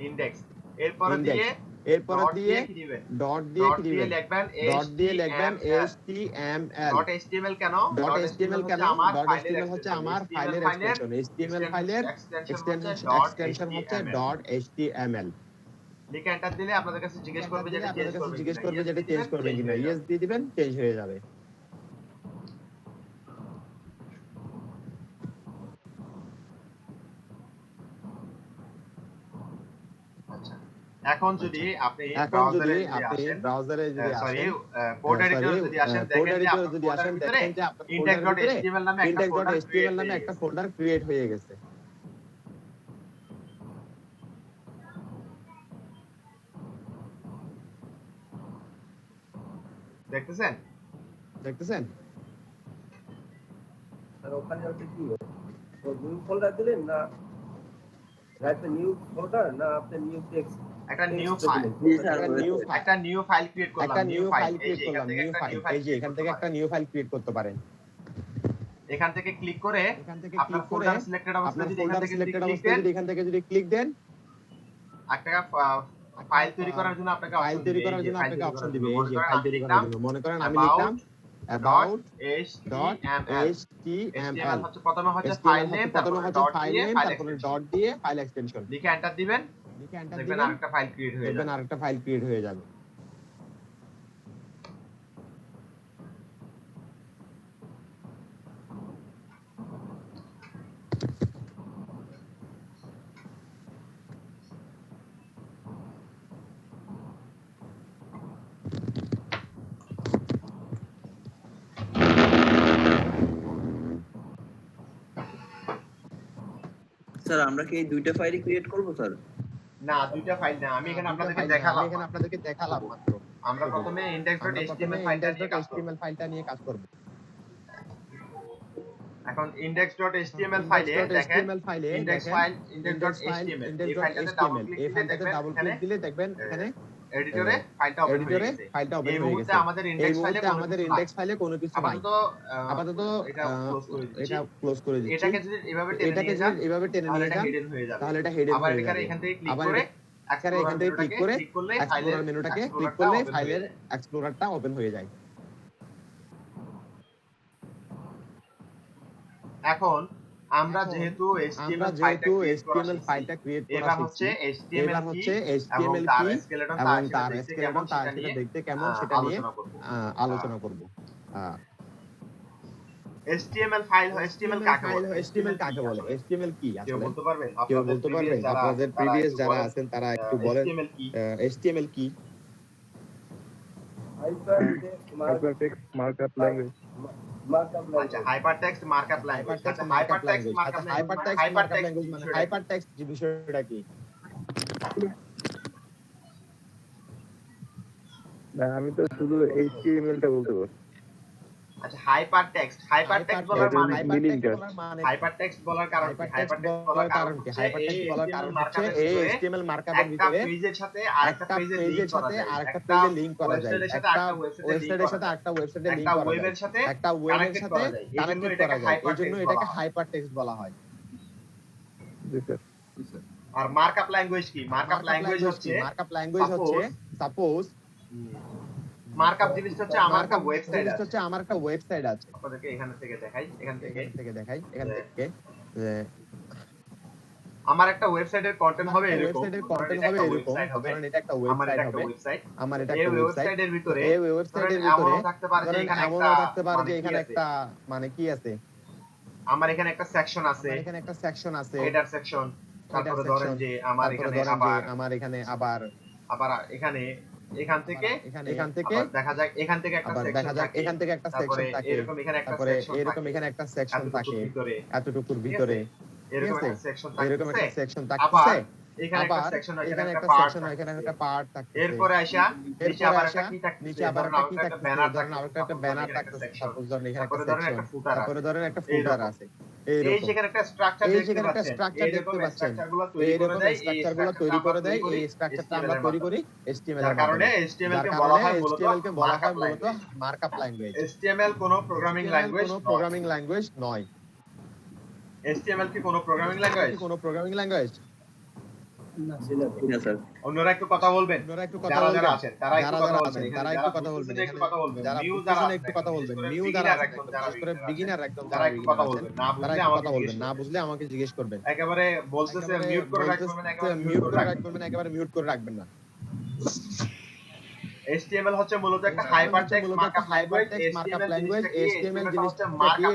ইনডেক্স এরপরে দিয়ে কি দিবেন? ডট দিয়ে কি দিবেন? লিখবেন ডট দিয়ে লিখবেন html। html কেন? html কেন? আমার html হচ্ছে আমার ফাইলের এক্সটেনশন। html ফাইলের এক্সটেনশন হচ্ছে .html। লিখে এন্টার দিলে আপনাদের কাছে জিজ্ঞেস করবে যেটা চেঞ্জ করবে কিনা, ইয়েস দিয়ে দিবেন, চেঞ্জ হয়ে যাবে। আচ্ছা, এখন যদি আপনি ব্রাউজারে যদি সরি আসেন, কোড এডিটর যদি আসেন, দেখেন যে আপনার index.html নামে একটা ফোল্ডার ক্রিয়েট হয়ে গেছে। দেখতেছেন? আর ওখানে হচ্ছে কি নিউ ফোল্ডার দিলেন না রাইট নিউ ফোল্ডার না আপনি নিউ টেক্সট একটা নিউ ফাইল ক্রিয়েট করলাম। এই যে এখান থেকে একটা নিউ ফাইল ক্রিয়েট করতে পারেন। এখান থেকে ক্লিক করে আপনার ফোল্ডার সিলেক্টেড অবস্থায় যদি এখান থেকে যদি ক্লিক দেন, একটা ফাইল তৈরি করার জন্য আপনাকে অপশন দিবে। এই যে ফাইল তৈরি করার জন্য মনে করেন আমি লিখলাম about.html হচ্ছে প্রথমে হচ্ছে ফাইল নেম, তারপরে ডট দিয়ে ফাইল এক্সটেনশন লিখে এন্টার দিবেন, দেখবেন আরেকটা ফাইল ক্রিয়েট হয়ে যাবে। স্যার আমরা কি এই দুইটা ফাইল ক্রিয়েট করব স্যার? না, দুইটা ফাইল না, আমি এখানে আপনাদেরকে দেখালাম মাত্র। আমরা প্রথমে index.html ফাইলটা নিয়ে কাজ করব। এখন index.html ফাইলে দেখেন index.html এই ফাইলটাতে ডাবল ক্লিক দিলে দেখবেন এখানে এডিটরে ফাইলটা ওপেন হয়ে গেছে। এই মুহূর্তে আমাদের ইনডেক্স ফাইলে কোনো কিছু নাই। আপাতত এটা ক্লোজ করে দিচ্ছি। এটাকে যদি এভাবে টেনে নিয়ে যান তাহলে এটা হেডেন হয়ে যাবে। আবার এখান থেকে ক্লিক করে এক্সপ্লোরার মেনুটাকে ক্লিক করলে ফাইলের এক্সপ্লোরারটা ওপেন হয়ে যায়। এখন আমরা যেহেতু HTML ফাইলটা ক্রিয়েট করা হচ্ছে HTML কি এবং তার স্কেলেটন তার সেটা দেখতে কেমন সেটা নিয়ে আলোচনা করব। HTML ফাইল HTML কাকে বলে? HTML কি কেউ আসলে বলতে পারবেন? আপনাদের প্রিভিয়াস যারা আছেন তারা একটু বলেন HTML কি? Hypertext markup language. আচ্ছা, হাইপারটেক্সট মার্কআপ ল্যাঙ্গুয়েজ। আচ্ছা, হাইপারটেক্সট মার্কআপ ল্যাঙ্গুয়েজ মানে হাইপারটেক্সট বিষয়টা কি? আমি তো শুধু HTML টা বলতে পারছি। আচ্ছা হাইপারটেক্সট বলার মানে কি? মানে হাইপারটেক্সট বলার কারণ কি? হাইপারটেক্সট বলার কারণ কি? হাইপারটেক্সট বলার কারণ হচ্ছে এই HTML মার্কআপের একটা ভিতরে পেজের সাথে একটা পেজের সাথে আরেকটা পেজে লিংক করা যায়, একটা ওয়েবসাইটের সাথে আরেকটা ওয়েবসাইটে লিংক একটা করা ওয়েবের যায়, সাথে একটা ওয়েবের সাথে কানেক্টেড কানেক্টেড করা করা যায়। যায়, এইজন্য এটাকে হাইপারটেক্সট বলা হয়। আর মার্কআপ ল্যাঙ্গুয়েজ কি? মার্কআপ ল্যাঙ্গুয়েজ হচ্ছে সাপোজ মার্কআপ জিনিসটা হচ্ছে আমার একটা ওয়েবসাইট আছে, আমার একটা ওয়েবসাইট আছে, আপনাদেরকে এখান থেকে দেখাই, এখান থেকে আমার একটা ওয়েবসাইটের কন্টেন্ট হবে এরকম, ধরেন এটা একটা ওয়েবসাইট, আমার এটা এই একটা ওয়েবসাইটের ভিতরে এই ওয়েবসাইটের এমনও ভিতরে থাকতে পারে যে এখানে এমনও একটা থাকতে পারে যে এখানে কি আছে? একটা মানে কি আছে, আমার এখানে একটা সেকশন আছে, এখানে একটা সেকশন আছে, হেডার সেকশন, তারপরে ধরেন যে আমার এখানে আবার এখানে এখান থেকে আবার দেখা যায় এখান থেকে একটা সেকশন থাকে, এরকম এখানে একটা সেকশন থাকে, এতটুকুর ভিতরে এরকম একটা সেকশন থাকছে, আবার এখানে আবার একটা সেকশন, এখানে একটা সেকশন, এখানে একটা পার্ট থাকে, এরপরে আসা নিচে আবার একটা কি থাকে, নিচে আবার একটা ব্যানার থাকে, একটা ব্যানার থাকে, সাপোজ ধরেন এখানে একটা সেকশন, তারপরে ধরেন একটা ফুটার আছে, এই সেখানে একটা স্ট্রাকচার দেখতে পাচ্ছেন, স্ট্রাকচারগুলো তৈরি করে দেয়, এই স্ট্রাকচারটা আমরা তৈরি করি HTML এর কারণে। HTML কে বলা হয় মূলত মার্কআপ ল্যাঙ্গুয়েজ। HTML কোনো প্রোগ্রামিং ল্যাঙ্গুয়েজ নয়। HTML কি কোনো প্রোগ্রামিং ল্যাঙ্গুয়েজ? না স্যার অন্যরা একটু কথা বলবেন, যারা আছেন তারা একটু কথা বলবেন, নিউ যারা একটু কথা বলবেন, নিউ যারা বিগিনার একদম যারা একটু কথা বলবেন, না বুঝলে আমাকে জিজ্ঞেস করবেন, একেবারে বলতেছে মিউট করে রাখবেন, একেবারে মিউট করে রাখবেন না। HTML হচ্ছে মূলত একটা হাইপারটেক্সট মার্কআপ ল্যাঙ্গুয়েজ। HTML জিনিসটা মার্কআপ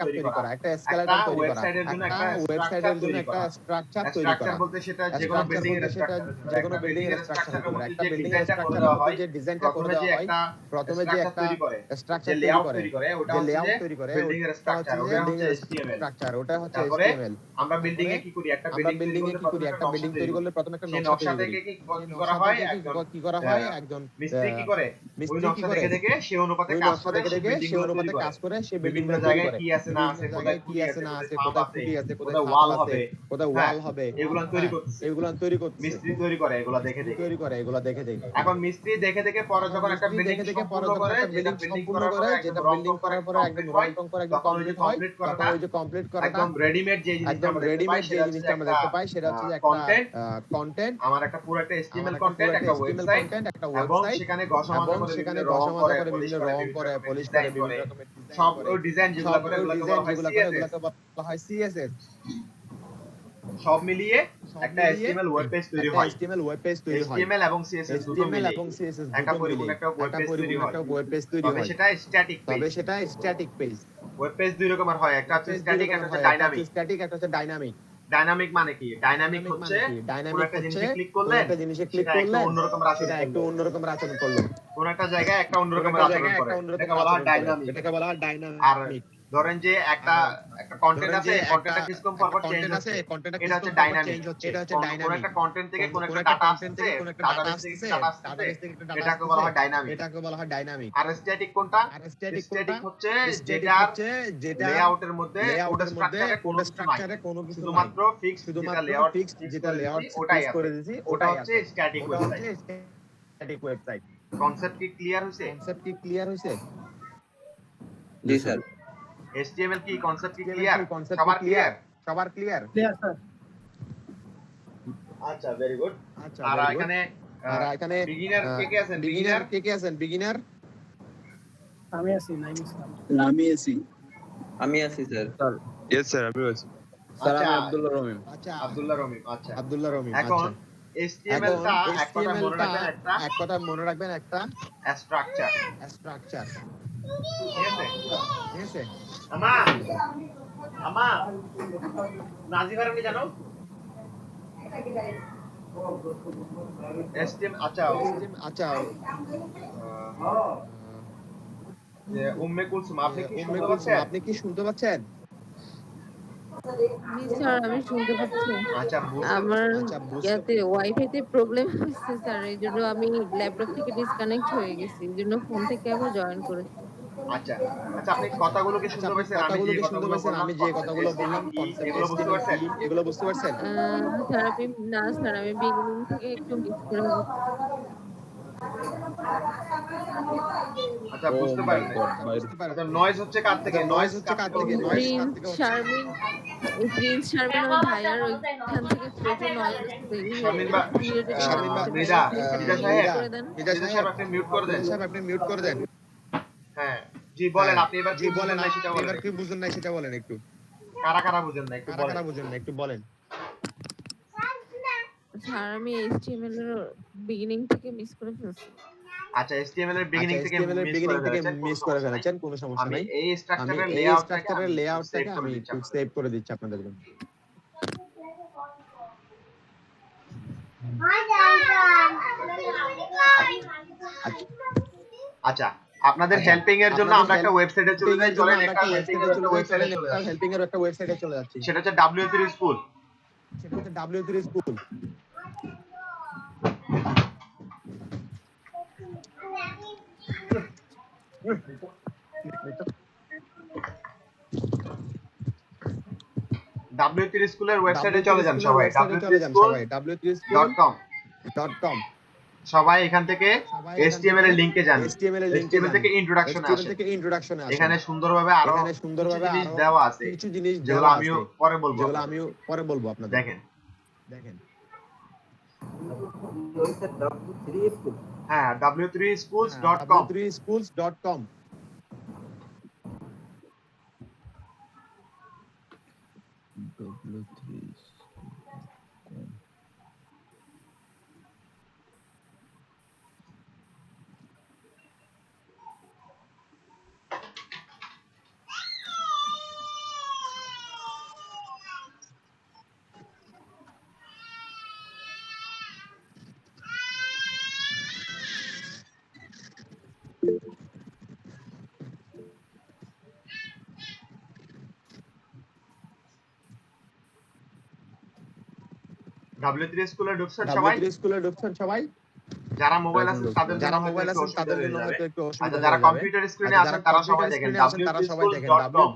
তৈরি করা, একটা স্কেলেটন তৈরি করা, একটা ওয়েবসাইটের জন্য একটা স্ট্রাকচার তৈরি করা, বলতে সেটা যেকোনো বিল্ডিং এর স্ট্রাকচার হবে, একটা বিল্ডিং এর স্ট্রাকচার হবে, যে ডিজাইনটা করে দেওয়া হয়, প্রথমে যে একটা স্ট্রাকচার তৈরি করে, যে লেআউট তৈরি করে, বিল্ডিং এর স্ট্রাকচার, ওটা হচ্ছে HTML। আমরা বিল্ডিং এ কি করি, একটা বিল্ডিং তৈরি করলে প্রথমে একটা নকশা থেকে কি করা হয়, কি করা হয়, একজন মিস্ত্রি কি করে, ওই নকশা দেখে সে অনুপাতে কাজ করে, সে বিভিন্ন জায়গায় কি আছে না আছে, কোথায় কি আছে না আছে, কোথায় খুঁটি আছে, কোথায় ওয়াল হবে, এগুলো তৈরি করতে মিস্ত্রি তৈরি করে, এগুলো দেখে এখন মিস্ত্রি দেখে পরে যখন একটা বিল্ডিং সম্পূর্ণ করে, যেটা বিল্ডিং করার পরে একদম রং করে একদম কমপ্লিট করাটা, একদম রেডিমেড যে জিনিসটা আমরা দেখতে পাই, সেটা হচ্ছে একটা কন্টেন্ট, আমার একটা পুরো একটা HTML কন্টেন্ট, একটা ওয়েবসাইট, এবং সেখানে ঘষামাজা করে বিভিন্ন রং করে, পলিশ করে, বিভিন্ন রকমের সব ডিজাইন যেগুলো করে, এগুলোকে বলা হয় CSS। সব মিলিয়ে একটা HTML ওয়েব পেজ তৈরি হয়, HTML এবং CSS দুটো মিলে একটা পরিপূর্ণ একটা ওয়েব পেজ তৈরি হয়, তবে সেটা স্ট্যাটিক পেজ। ওয়েব পেজ দুই রকমের হয়, একটা হচ্ছে স্ট্যাটিক, একটা হচ্ছে ডাইনামিক। ডাইনামিক মানে কি? ডাইনামিক হচ্ছে কোন একটা জিনিসে ক্লিক করলে একটা অন্যরকম আচরণ করলো, কোন একটা জায়গায় একটা অন্যরকম আচরণ করে, এটাকে বলা হয় ডাইনামিক। আর ধরেন যে একটা কন্টেন্ট আছে, কন্টেন্টটা কিছুক্ষণ পর পর চেঞ্জ হচ্ছে, এটা হচ্ছে ডাইনামিক। কোন একটা কন্টেন্ট থেকে কোন একটা ডাটা আসছে, ডাটাবেস থেকে এটাকে বলা হয় ডাইনামিক। আর স্ট্যাটিক কোনটা? স্ট্যাটিক হচ্ছে যেটা লেআউটের মধ্যে কোড স্ট্রাকচারে কোনো কিছু শুধুমাত্র ফিক্সড, যেটা লেআউট ওটাই করে দিয়েছি, ওটা হচ্ছে স্ট্যাটিক ওয়েবসাইট। কনসেপ্ট কি ক্লিয়ার হইছে? জি স্যার। HTML কি কনসেপ্ট কি ক্লিয়ার? সবার ক্লিয়ার? Clear sir. আচ্ছা, ভেরি গুড। আর এখানে বিগিনার কে আছেন? বিগিনার আমি আছি, নাইম ইসলাম। আমি আছি স্যার। ইয়েস স্যার, আমি আছি স্যার। আমি আব্দুল্লাহ রহিম। আব্দুল্লাহ রহিম। এখন HTML টা এক কথা মনে রাখবেন, একটা স্ট্রাকচার। ঠিক আছে? আমা নাজিবার আমি জানো HTML। আচ্ছা যে উম্মে কুলসুম, আপনি কি শুনতে পাচ্ছেন? স্যার আমি শুনতে পাচ্ছি। আচ্ছা বুঝতে আমার আচ্ছা বুঝতে ইয়াতে ওয়াইফাইতে প্রবলেম হয়েছে স্যার, এই জন্য আমি ল্যাপটপ থেকে ডিসকানেক্ট হয়ে গেছি, এই জন্য ফোন থেকে আবার জয়েন করেছি। আচ্ছা আচ্ছা আপনি কথাগুলো কি আচ্ছা শুনতে আপনি পাচ্ছেন? আমি কথাগুলো যে কি শুনতে কথাগুলো পাচ্ছেন? বললাম আমি যে কনসেপ্ট কথাগুলো এসটিএমএল বললাম কি কনসেপ্ট এগুলো বুঝতে HTML পারছেন? কি এগুলো বুঝতে পারছেন? স্যার আমি না স্যার আমি বিগিনিং থেকে একটু মিস করে ফেলছি। আচ্ছা ও বুঝতে মাই পারেন নাই। গড আচ্ছা ভাই। বুঝতে পারেন আচ্ছা নাই। নয়েজ হচ্ছে কার আচ্ছা থেকে? নয়েজ নয়েজ হচ্ছে কার কার থেকে থেকে? হচ্ছে? নয়েজ কার প্রিন্স থেকে হচ্ছে? শারমিন, এই প্রিন্স শারমিন ওই ভাইয়ার ওইখান থেকে প্রচুর নয়েজ আসছে, শারমিন বা ইরিটেটিং শারমিন বা লাগছে। ভাইয়া মৃদা প্লিজ একটু মৃদা মিউট সাহেব, করে দেন। মৃদা মৃদা সাহেব সাহেব, আপনি মিউট করে দেন। মৃদা সাহেব আপনি মিউট করে দেন। হ্যাঁ জি বলেন, হ্যাঁ আপনি এবার জি কি বলেন, বুঝলেন না সেটা আপনি বলেন এবার কি একটু। বুঝলেন না সেটা বলেন একটু। কারা কারা বুঝেন না একটু কারা বলেন। কারা বুঝেন না একটু বলেন। স্যার আমি এইচটিএমএল এর বিগিনিং থেকে মিস করে ফেলছি। আচ্ছা এসটিএমএল এর আচ্ছা বিগিনিং থেকে HTML এর মিস বিগিনিং করে থেকে ফেলেছেন, কোনো মিস করে সমস্যা নাই। ফেলেছেন, কোনো সমস্যা আমি নাই। এই আমি স্ট্রাকচারের এই লেআউটটাকে স্ট্রাকচারের আমি একটু সেভ লেআউটটাকে করে আমি দিচ্ছি একটু আপনাদের সেভ জন্য। করে দিচ্ছি আপনাদের জন্য। আচ্ছা আচ্ছা আপনাদের আচ্ছা হেল্পিং এর জন্য আপনাদের আমরা একটা ওয়েবসাইটে চলে হেল্পিং যাই, এর জন্য চলেন আমরা একটা একটা হেল্পিং ওয়েবসাইটে এর একটা চলে যাই, ওয়েবসাইটে চলেন চলে একটা যাচ্ছি। হেল্পিং এর একটা ওয়েবসাইটে চলে যাচ্ছি। সেটা হচ্ছে W3 স্কুল। সেটা হচ্ছে W3 স্কুল। W3 স্কুলের ওয়েবসাইটে W3 চলে যান স্কুলের সবাই, ওয়েবসাইটে চলে যান সবাই, w3school.com। w3school.com। সবাই এখান থেকে সবাই এখান HTML থেকে এর লিংকে যান। HTML এর লিংকে HTML যান, থেকে ইন্ট্রোডাকশনে HTML আসেন। থেকে ইন্ট্রোডাকশনে আসেন। এখানে সুন্দরভাবে আরো এখানে কিছু সুন্দরভাবে জিনিস আরো দেওয়া আছে কিছু জিনিস যেগুলো দেওয়া আমিও আছে পরে বলবো যেগুলো আপনাদের। আমিও পরে বলবো আপনাদের। দেখেন দেখেন W3 স্কুল। হ্যাঁ হ্যাঁ w3schools.com। w3schools.com। W3 স্কুলে ঢুকছেন সবাই? W3 স্কুলে ঢুকছেন সবাই? যারা মোবাইল আছে তাদের জন্য যারা হয়তো মোবাইল একটু আছেন অসুবিধা তাদের হয়ে জন্য যাবে। হয়তো একটু আচ্ছা অসুবিধা যারা হয়ে যাবে। কম্পিউটার স্ক্রিনে আচ্ছা আছেন যারা তারা সবাই কম্পিউটার দেখেন স্ক্রিনে আছেন তারা সবাই দেখেন w3schools.com।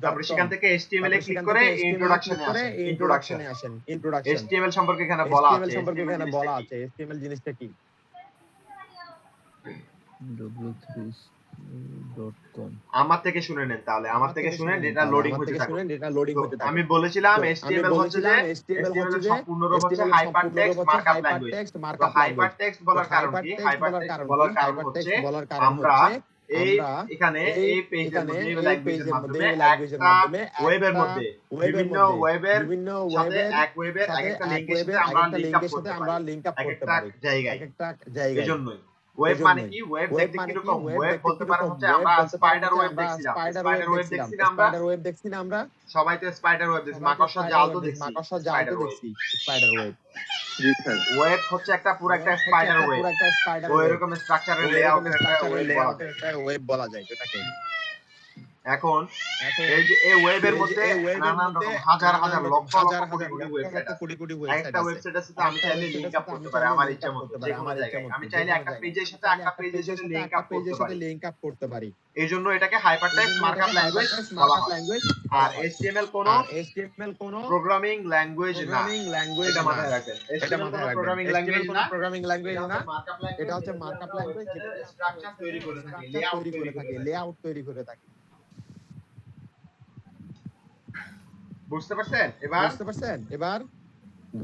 তারপরে সেখান w3schools.com। থেকে HTML এ তারপর ক্লিক সেখান করে থেকে HTML এ ক্লিক ইন্ট্রোডাকশনে করে আসেন। ইন্ট্রোডাকশন ইন্ট্রোডাকশনে আসেন। ইন্ট্রোডাকশন। HTML সম্পর্কে এখানে বলা HTML আছে। সম্পর্কে HTML এখানে জিনিসটা বলা কি? আছে, HTML জিনিসটা কি? w3school.com। আমার থেকে শুনে নেন তাহলে, আমার আমার থেকে থেকে শুনে শুনে নেন ডেটা তাহলে, লোডিং আমার হতে থেকে থাকুক। শুনে ডেটা লোডিং তো হতে থাকে। আমি বলেছিলাম তো আমি HTML হচ্ছে যে বলেছিলাম HTML HTML হচ্ছে এর যে সম্পূর্ণ রূপ হচ্ছে HTML এর হাইপার সম্পূর্ণ রূপ টেক্সট হচ্ছে মার্কআপ ল্যাঙ্গুয়েজ। হাইপারটেক্সট তো মার্কআপ হাইপার ল্যাঙ্গুয়েজ। টেক্সট তো বলার কারণ কি? হাইপারটেক্সট হাইপার বলার টেক্সট কারণ কি? বলার কারণ হচ্ছে হাইপারটেক্সট বলার কারণ আমরা হচ্ছে এই আমরা এখানে এই পেজের এখানে মধ্যে এই ল্যাঙ্গুয়েজের পেজের মধ্যে মাধ্যমে ল্যাঙ্গুয়েজের একটা মাধ্যমে ওয়েবের একটা মধ্যে ওয়েবের বিভিন্ন মধ্যে ওয়েবের বিভিন্ন সাথে ওয়েবের এক ওয়েবের এক সাথে একটা এক লিংকের সাথে ওয়েবের এক আমরা একটা লিংক আপ লিংকের সাথে করতে আমরা পারি লিংক আপ এক করতে একটা পারি এক জায়গায়। একটা জায়গায়। এজন্যই ওয়েব মানে এজন্যই কি? ওয়েব ওয়েব দেখতে মানে কি? কিরকম? ওয়েব ওয়েব দেখতে বলতে পারেন কিরকম? হচ্ছে ওয়েব আমরা বলতে পারেন স্পাইডার হচ্ছে ওয়েব আমরা দেখছিলাম। স্পাইডার ওয়েব স্পাইডার ওয়েব দেখছিলাম। দেখছি না আমরা? স্পাইডার ওয়েব দেখছি না আমরা? সবাই তো স্পাইডার ওয়েব দেখছি, সবাই তো মাকড়সার স্পাইডার জাল তো ওয়েব দেখছি, দেখছি। মাকড়সার জাল তো স্পাইডার ওয়েব। দেখছি। Spider web. জি স্যার। ওয়েব হচ্ছে একটা পুরো একটা ওয়েব হচ্ছে স্পাইডার একটা ওয়েব। পুরো একটা স্পাইডার তো ওয়েব। এরকম তো স্ট্রাকচারের এরকম লেআউটের একটা স্ট্রাকচারের ওয়েব বলা লেআউটের যায়। একটা ওয়েব বলা যায় এটাকে। এখন এখন এই যে এই ওয়েবের এই যে মধ্যে এই ওয়েবের নানান মধ্যে রকম হাজার নানান হাজার রকম লক্ষ লক্ষ হাজার কোটি হাজার কোটি লক্ষ ওয়েবসাইট লক্ষ আছে। কোটি কোটি এক ওয়েবসাইট একটা আছে। ওয়েবসাইটের সাথে আমি একটা চাইলে ওয়েবসাইটের লিংক আপ সাথে আমি করতে পারি চাইলে আমার লিংক ইচ্ছা আপ মতো করতে যে পারি কোনো আমার ইচ্ছা জায়গায়। মতো আমি যে চাইলে কোনো একটা জায়গায়। পেজের আমি সাথে চাইলে একটা একটা পেজের পেজের সাথে সাথে লিংক একটা আপ করতে পেজের সাথে পারি। লিংক আপ করতে পারি। এই জন্য এটাকে হাইপারটেক্সট এজন্য এটাকে মার্কআপ ল্যাঙ্গুয়েজ হাইপারটেক্সট বলা মার্কআপ হয়। ল্যাঙ্গুয়েজ আর বলা হয়। HTML কোনো আর HTML কোনো প্রোগ্রামিং ল্যাঙ্গুয়েজ না। প্রোগ্রামিং ল্যাঙ্গুয়েজ এটা না। মাথায় রাখবেন। এটা HTML কোনো মাথায় রাখবেন। প্রোগ্রামিং HTML ল্যাঙ্গুয়েজ কোনো না। প্রোগ্রামিং ল্যাঙ্গুয়েজ এটা না। হচ্ছে মার্কআপ এটা ল্যাঙ্গুয়েজ হচ্ছে যেটা দিয়ে মার্কআপ আমরা ল্যাঙ্গুয়েজ যেটা ওয়েবসাইটের দিয়ে আমরা স্ট্রাকচার তৈরি ওয়েবসাইটের করে থাকি, স্ট্রাকচার লেআউট তৈরি তৈরি করে করে থাকি, থাকি। লেআউট তৈরি করে থাকি। বুঝতে পারছেন এবার? বুঝতে পারছেন এবার?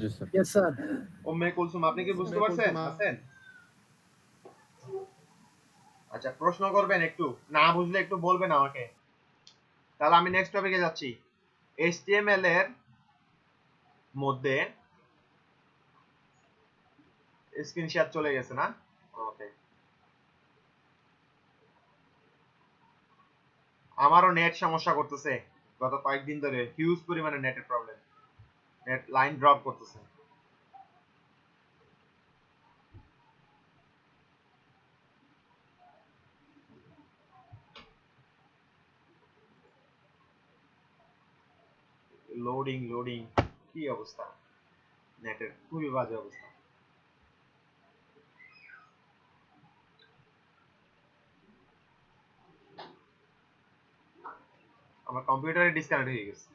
জি sir. Yes sir. Umme Kulsum আপনি কি বুঝতে পারছেন? আছেন? আচ্ছা প্রশ্ন করবেন একটু, না বুঝলে একটু বলবেন আমাকে। তাহলে আমি নেক্সট টপিকে যাচ্ছি। HTML এর মধ্যে স্ক্রিন শেয়ার চলে গেছে না? ওকে। আমারও নেট সমস্যা করতেছে গত কয়েকদিন ধরে, হিউজ পরিমাণে নেটের প্রবলেম, নেট লাইন ড্রপ করতেছে। লোডিং কি অবস্থা, নেটের খুবই বাজে অবস্থা। আমার কম্পিউটারে ডিসকানেক্ট হয়ে গেছে।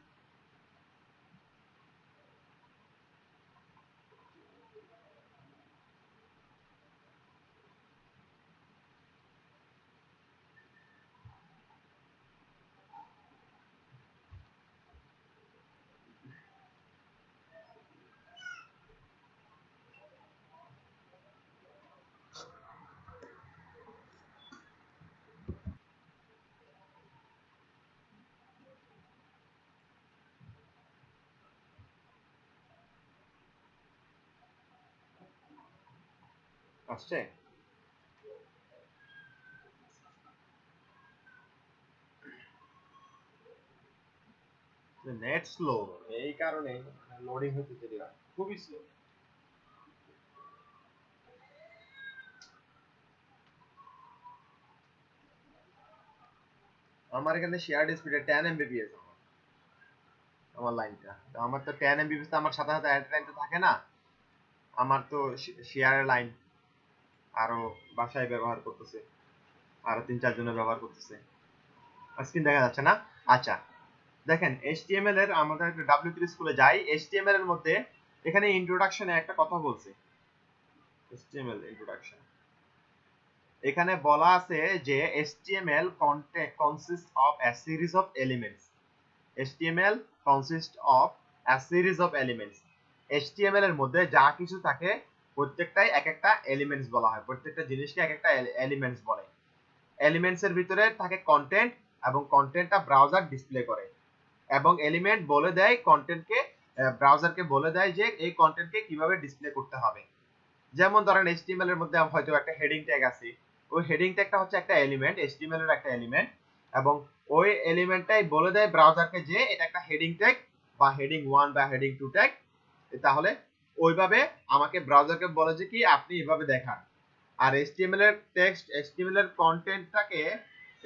আসছে? নেট স্লো, এই কারণে লোডিং হতে দেরি হয়, খুবই স্লো। আমার এখানে শেয়ার স্পিডে 10 Mbps আমার লাইনটা। তো আমার তো 10 Mbps তো আমার সাথে সাথে অ্যাট লাইন তো থাকে না, আমার তো শেয়ারের লাইন আরো বাসায় ব্যবহার করতেছে, আরো 3-4 জনে ব্যবহার করতেছে। স্ক্রিন দেখা যাচ্ছে না? আচ্ছা দেখেন HTML এর, আমাদের একটা W3 স্কুলে যাই। HTML এর মধ্যে এখানে ইন্ট্রোডাকশনে একটা কথা বলছে, HTML ইন্ট্রোডাকশন। এখানে বলা আছে যে HTML consists of a series of elements. HTML consists of a series of elements. HTML এর মধ্যে যা কিছু থাকে প্রত্যেকটাই এক একটা এলিমেন্টস বলা হয়, প্রত্যেকটা জিনিসকে এক একটা এলিমেন্টস বলে। এলিমেন্টস এর ভিতরে থাকে কন্টেন্ট, এবং কন্টেন্টটা ব্রাউজার ডিসপ্লে করে, এবং এলিমেন্ট বলে দেয় কন্টেন্টকে, ব্রাউজারকে বলে দেয় যে এই কন্টেন্টকে কিভাবে ডিসপ্লে করতে হবে। যেমন ধরেন HTML এর মধ্যে হয়তো একটা হেডিং ট্যাগ আছে, ওই হেডিং ট্যাগটা হচ্ছে একটা এলিমেন্ট, HTML এর একটা এলিমেন্ট, এবং ওই এলিমেন্টটাই বলে দেয় ব্রাউজারকে যে এটা একটা হেডিং ট্যাগ বা হেডিং 1 বা হেডিং 2 ট্যাগ। তাহলে ওইভাবে আমাকে ব্রাউজারকে বলে যে কি আপনি এভাবে দেখান। আর HTML এর টেক্সট, HTML এর কন্টেন্টটাকে,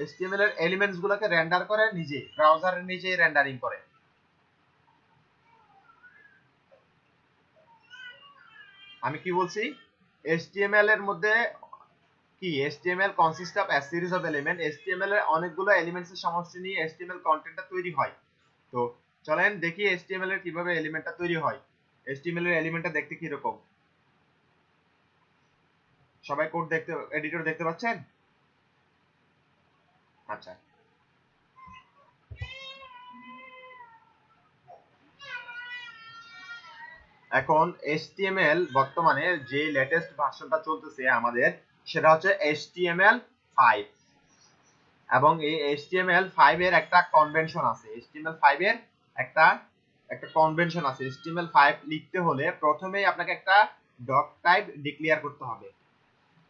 HTML এর এলিমেন্টস গুলোকে রেন্ডার করে নিজে, ব্রাউজারের নিজেই রেন্ডারিং করে। আমি কি বলছি? HTML এর মধ্যে কি, HTML consists of a series of elements. HTML এর অনেকগুলো এলিমেন্টস এর সমষ্টি নিয়ে HTML কন্টেন্টটা তৈরি হয়। তো চলেন দেখি HTML এর কিভাবে এলিমেন্টটা তৈরি হয়। HTML এর এলিমেন্টটা দেখতে কি রকম? সবাই কোড দেখতে, এডিটর দেখতে পাচ্ছেন? আচ্ছা, এখন HTML বর্তমানে যে লেটেস্ট ভার্সনটা চলতেছে আমাদের, সেটা হচ্ছে HTML5, এবং এই HTML5 এর একটা কনভেনশন আছে। HTML5 এর একটা কনভেনশন আছে। HTML5 লিখতে হলে প্রথমেই আপনাকে একটা ডক টাইপ ডিক্লেয়ার করতে হবে।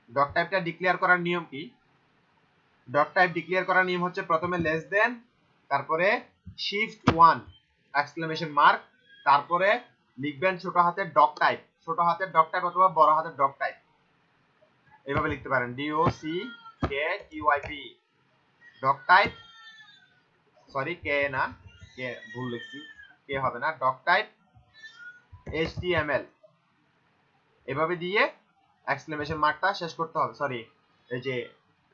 ডক টাইপটা ডিক্লেয়ার করার নিয়ম কি? ডক টাইপ ডিক্লেয়ার করার নিয়ম হচ্ছে প্রথমে লেস দেন, তারপরে শিফট 1 এক্সক্লেমেশন মার্ক, তারপরে লিখবেন ছোট হাতের ডক টাইপ, ছোট হাতের ডক টাইপ অথবা বড় হাতের ডক টাইপ, এভাবে লিখতে পারেন DOCKTYP ডক টাইপ, সরি কে না, কে ভুল লিখছি, কে হবে না, ডক টাইপ HTML এভাবে দিয়ে এক্সক্লেমেশন মার্কটা শেষ করতে হবে, সরি এই যে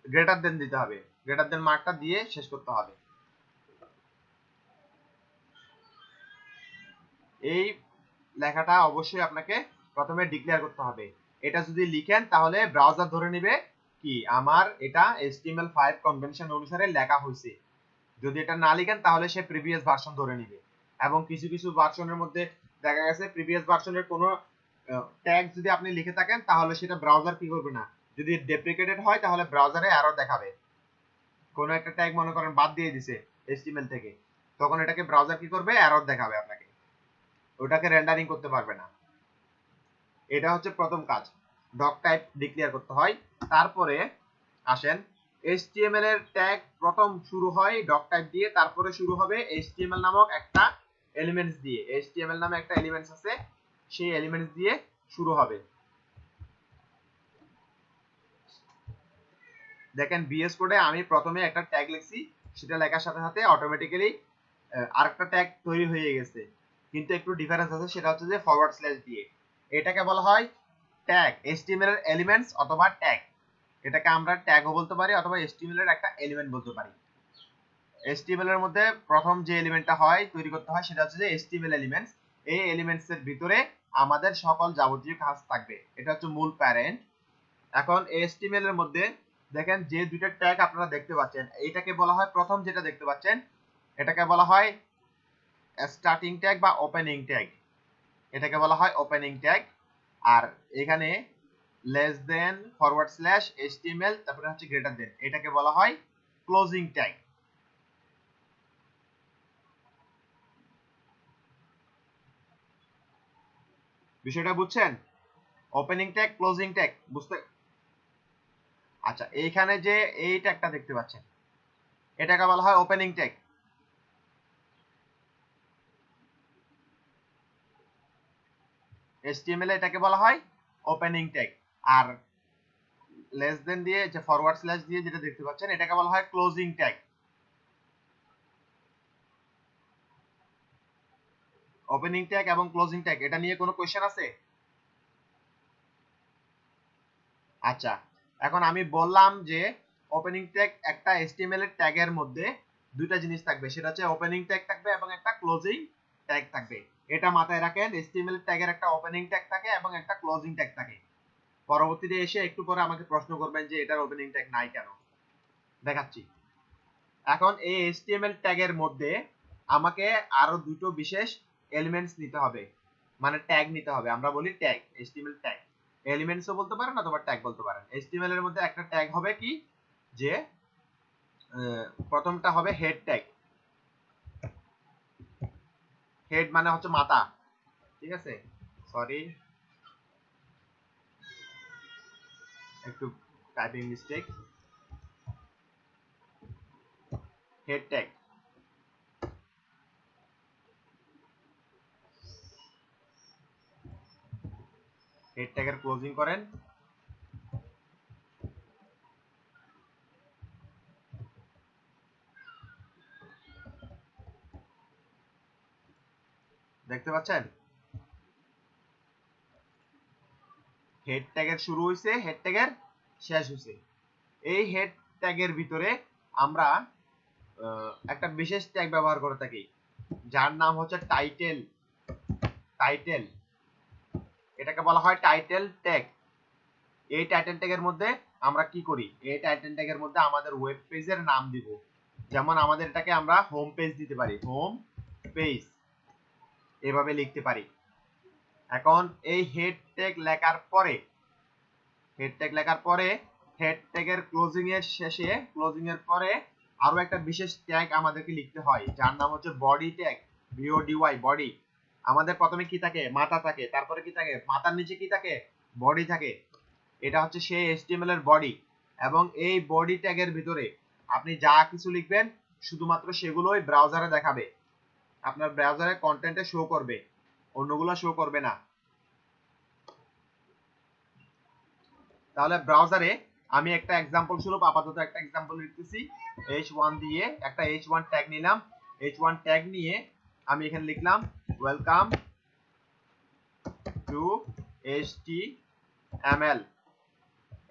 গ্রেটার দেন দিতে হবে, গ্রেটার দেন মার্কটা দিয়ে শেষ করতে হবে। এই লেখাটা অবশ্যই আপনাকে প্রথমে ডিক্লেয়ার করতে হবে। এটা যদি লিখেন তাহলে ব্রাউজার ধরে নেবে কি আমার এটা HTML5 কনভেনশন অনুসারে লেখা হয়েছে। যদি এটা না লিখেন তাহলে সে প্রিভিয়াস ভার্সন ধরে নেবে। এবং কিছু কিছু ভার্সনের মধ্যে দেখা গেছে প্রিভিয়াস ভার্সনের কোনো ট্যাগ যদি আপনি লিখে থাকেন তাহলে সেটা ব্রাউজার কি করবে না, যদি ডেপ্রিকেটেড হয় তাহলে ব্রাউজারে এরর দেখাবে। কোনো একটা ট্যাগ মনে করেন বাদ দিয়ে দিছে HTML থেকে, তখন এটাকে ব্রাউজার কি করবে, এরর দেখাবে আপনাকে, ওটাকে রেন্ডারিং করতে পারবে না। এটা হচ্ছে প্রথম কাজ, ডক টাইপ ডিক্লেয়ার করতে হয়। তারপরে আসেন HTML এর ট্যাগ প্রথম শুরু হয় ডক টাইপ দিয়ে, তারপরে শুরু হবে HTML নামক একটা এলিমেন্টস দিয়ে। HTML নামে একটা এলিমেন্টস আছে, সেই এলিমেন্টস দিয়ে শুরু হবে। দেখেন VS কোডে আমি প্রথমে একটা ট্যাগ লিখছি, সেটা লেখার সাথে সাথে অটোমেটিক্যালি আরেকটা ট্যাগ তৈরি হয়ে গেছে, কিন্তু একটু ডিফারেন্স আছে, সেটা হচ্ছে যে ফরওয়ার্ড স্ল্যাশ দিয়ে। এটাকে বলা হয় ট্যাগ, HTML এর এলিমেন্টস অথবা ট্যাগ। এটাকে আমরা ট্যাগও বলতে পারি অথবা HTML এর একটা এলিমেন্ট বলতে পারি। HTML এর মধ্যে প্রথম যে এলিমেন্টটা হয় তৈরি করতে হয় সেটা হচ্ছে যে HTML এলিমেন্টস। এই এলিমেন্টস এর ভিতরে আমাদের সকল যাবতীয় কাজ থাকবে, এটা হচ্ছে মূল প্যারেন্ট। এখন HTML এর মধ্যে দেখেন যে দুইটা ট্যাগ আপনারা দেখতে পাচ্ছেন, এটাকে বলা হয়, প্রথম যেটা দেখতে পাচ্ছেন এটাকে বলা হয় স্টার্টিং ট্যাগ বা ওপেনিং ট্যাগ, এটাকে বলা হয় ওপেনিং ট্যাগ। আর এখানে less than forward slash HTML তারপরে হচ্ছে গ্রেটার দেন, এটাকে বলা হয় ক্লোজিং ট্যাগ। বিষয়টা বুঝছেন? ওপেনিং ট্যাগ, ক্লোজিং ট্যাগ বুঝতে? আচ্ছা, এইখানে যে এই ট্যাগটা দেখতে পাচ্ছেন এটাকে বলা হয় ওপেনিং ট্যাগ। HTML এ এটাকে বলা হয় ওপেনিং ট্যাগ। আর লেস দেন দিয়ে যে ফরওয়ার্ড স্ল্যাশ দিয়ে যেটা দেখতে পাচ্ছেন এটাকে বলা হয় ক্লোজিং ট্যাগ। ওপেনিং ট্যাগ এবং ক্লোজিং ট্যাগ, এটা নিয়ে কোনো কোশ্চেন আছে? আচ্ছা, এখন আমি বললাম যে ওপেনিং ট্যাগ একটা HTML এর ট্যাগের মধ্যে দুইটা জিনিস থাকবে, সেটা হচ্ছে ওপেনিং ট্যাগ থাকবে এবং একটা ক্লোজিং ট্যাগ থাকবে। এটা মাথায় রাখেন, HTML ট্যাগের একটা ওপেনিং ট্যাগ থাকে এবং একটা ক্লোজিং ট্যাগ থাকে। পরবর্তীতে এসে একটু পরে আমাকে প্রশ্ন করবেন যে এটার ওপেনিং ট্যাগ নাই কেন, দেখাচ্ছি। এখন এই HTML ট্যাগের মধ্যে আমাকে আরো দুটো বিশেষ এলিমেন্টস নিতে হবে, মানে ট্যাগ নিতে হবে। আমরা বলি ট্যাগ, HTML ট্যাগ। এলিমেন্টসও বলতে পারেন অথবা ট্যাগ বলতে পারেন। HTML এর মধ্যে একটা ট্যাগ হবে কি, যে প্রথমটা হবে হেড ট্যাগ। হেড মানে হচ্ছে মাথা, ঠিক আছে? সরি, একটু typing mistake. Head tag, head ট্যাগের ক্লোজিং করেন। দেখতে পাচ্ছেন হেড ট্যাগের শুরু হইছে, হেড ট্যাগের শেষ হইছে। এই হেড ট্যাগের ভিতরে আমরা একটা বিশেষ ট্যাগ ব্যবহার করে থাকি যার নাম হচ্ছে টাইটেল। টাইটেল, এটাকে বলা হয় টাইটেল ট্যাগ। এই টাইটেল ট্যাগের মধ্যে আমরা কি করি, এই টাইটেল ট্যাগের মধ্যে আমাদের ওয়েব পেজের নাম দিব। যেমন আমাদের এটাকে আমরা হোম পেজ দিতে পারি, হোম পেজ এভাবে লিখতে পারি। এখন এই হেড ট্যাগ লেখার পরে, হেড ট্যাগ লেখার পরে হেড ট্যাগের ক্লোজিং এর শেষে, ক্লোজিং এর পরে আরো একটা বিশেষ ট্যাগ আমাদেরকে লিখতে হয় যার নাম হচ্ছে বডি ট্যাগ, BODY, বডি। আমাদের প্রথমে কি থাকে, মাথা থাকে, তারপরে কি থাকে, মাথার নিচে কি থাকে, বডি থাকে। এটা হচ্ছে সেই HTML এর বডি। এবং এই বডি ট্যাগের ভিতরে আপনি যা কিছু লিখবেন শুধুমাত্র সেগুলোই ব্রাউজারে দেখাবে, আপনার ব্রাউজারে কন্টেন্টে শো করবে, অন্যগুলো শো করবে না। তাহলে ব্রাউজারে আমি একটা एग्जांपल স্বরূপ আপাতত একটা एग्जांपल লিখতেছি। h1 দিয়ে একটা h1 ট্যাগ নিলাম। h1 ট্যাগ নিয়ে আমি এখানে লিখলাম ওয়েলকাম টু html।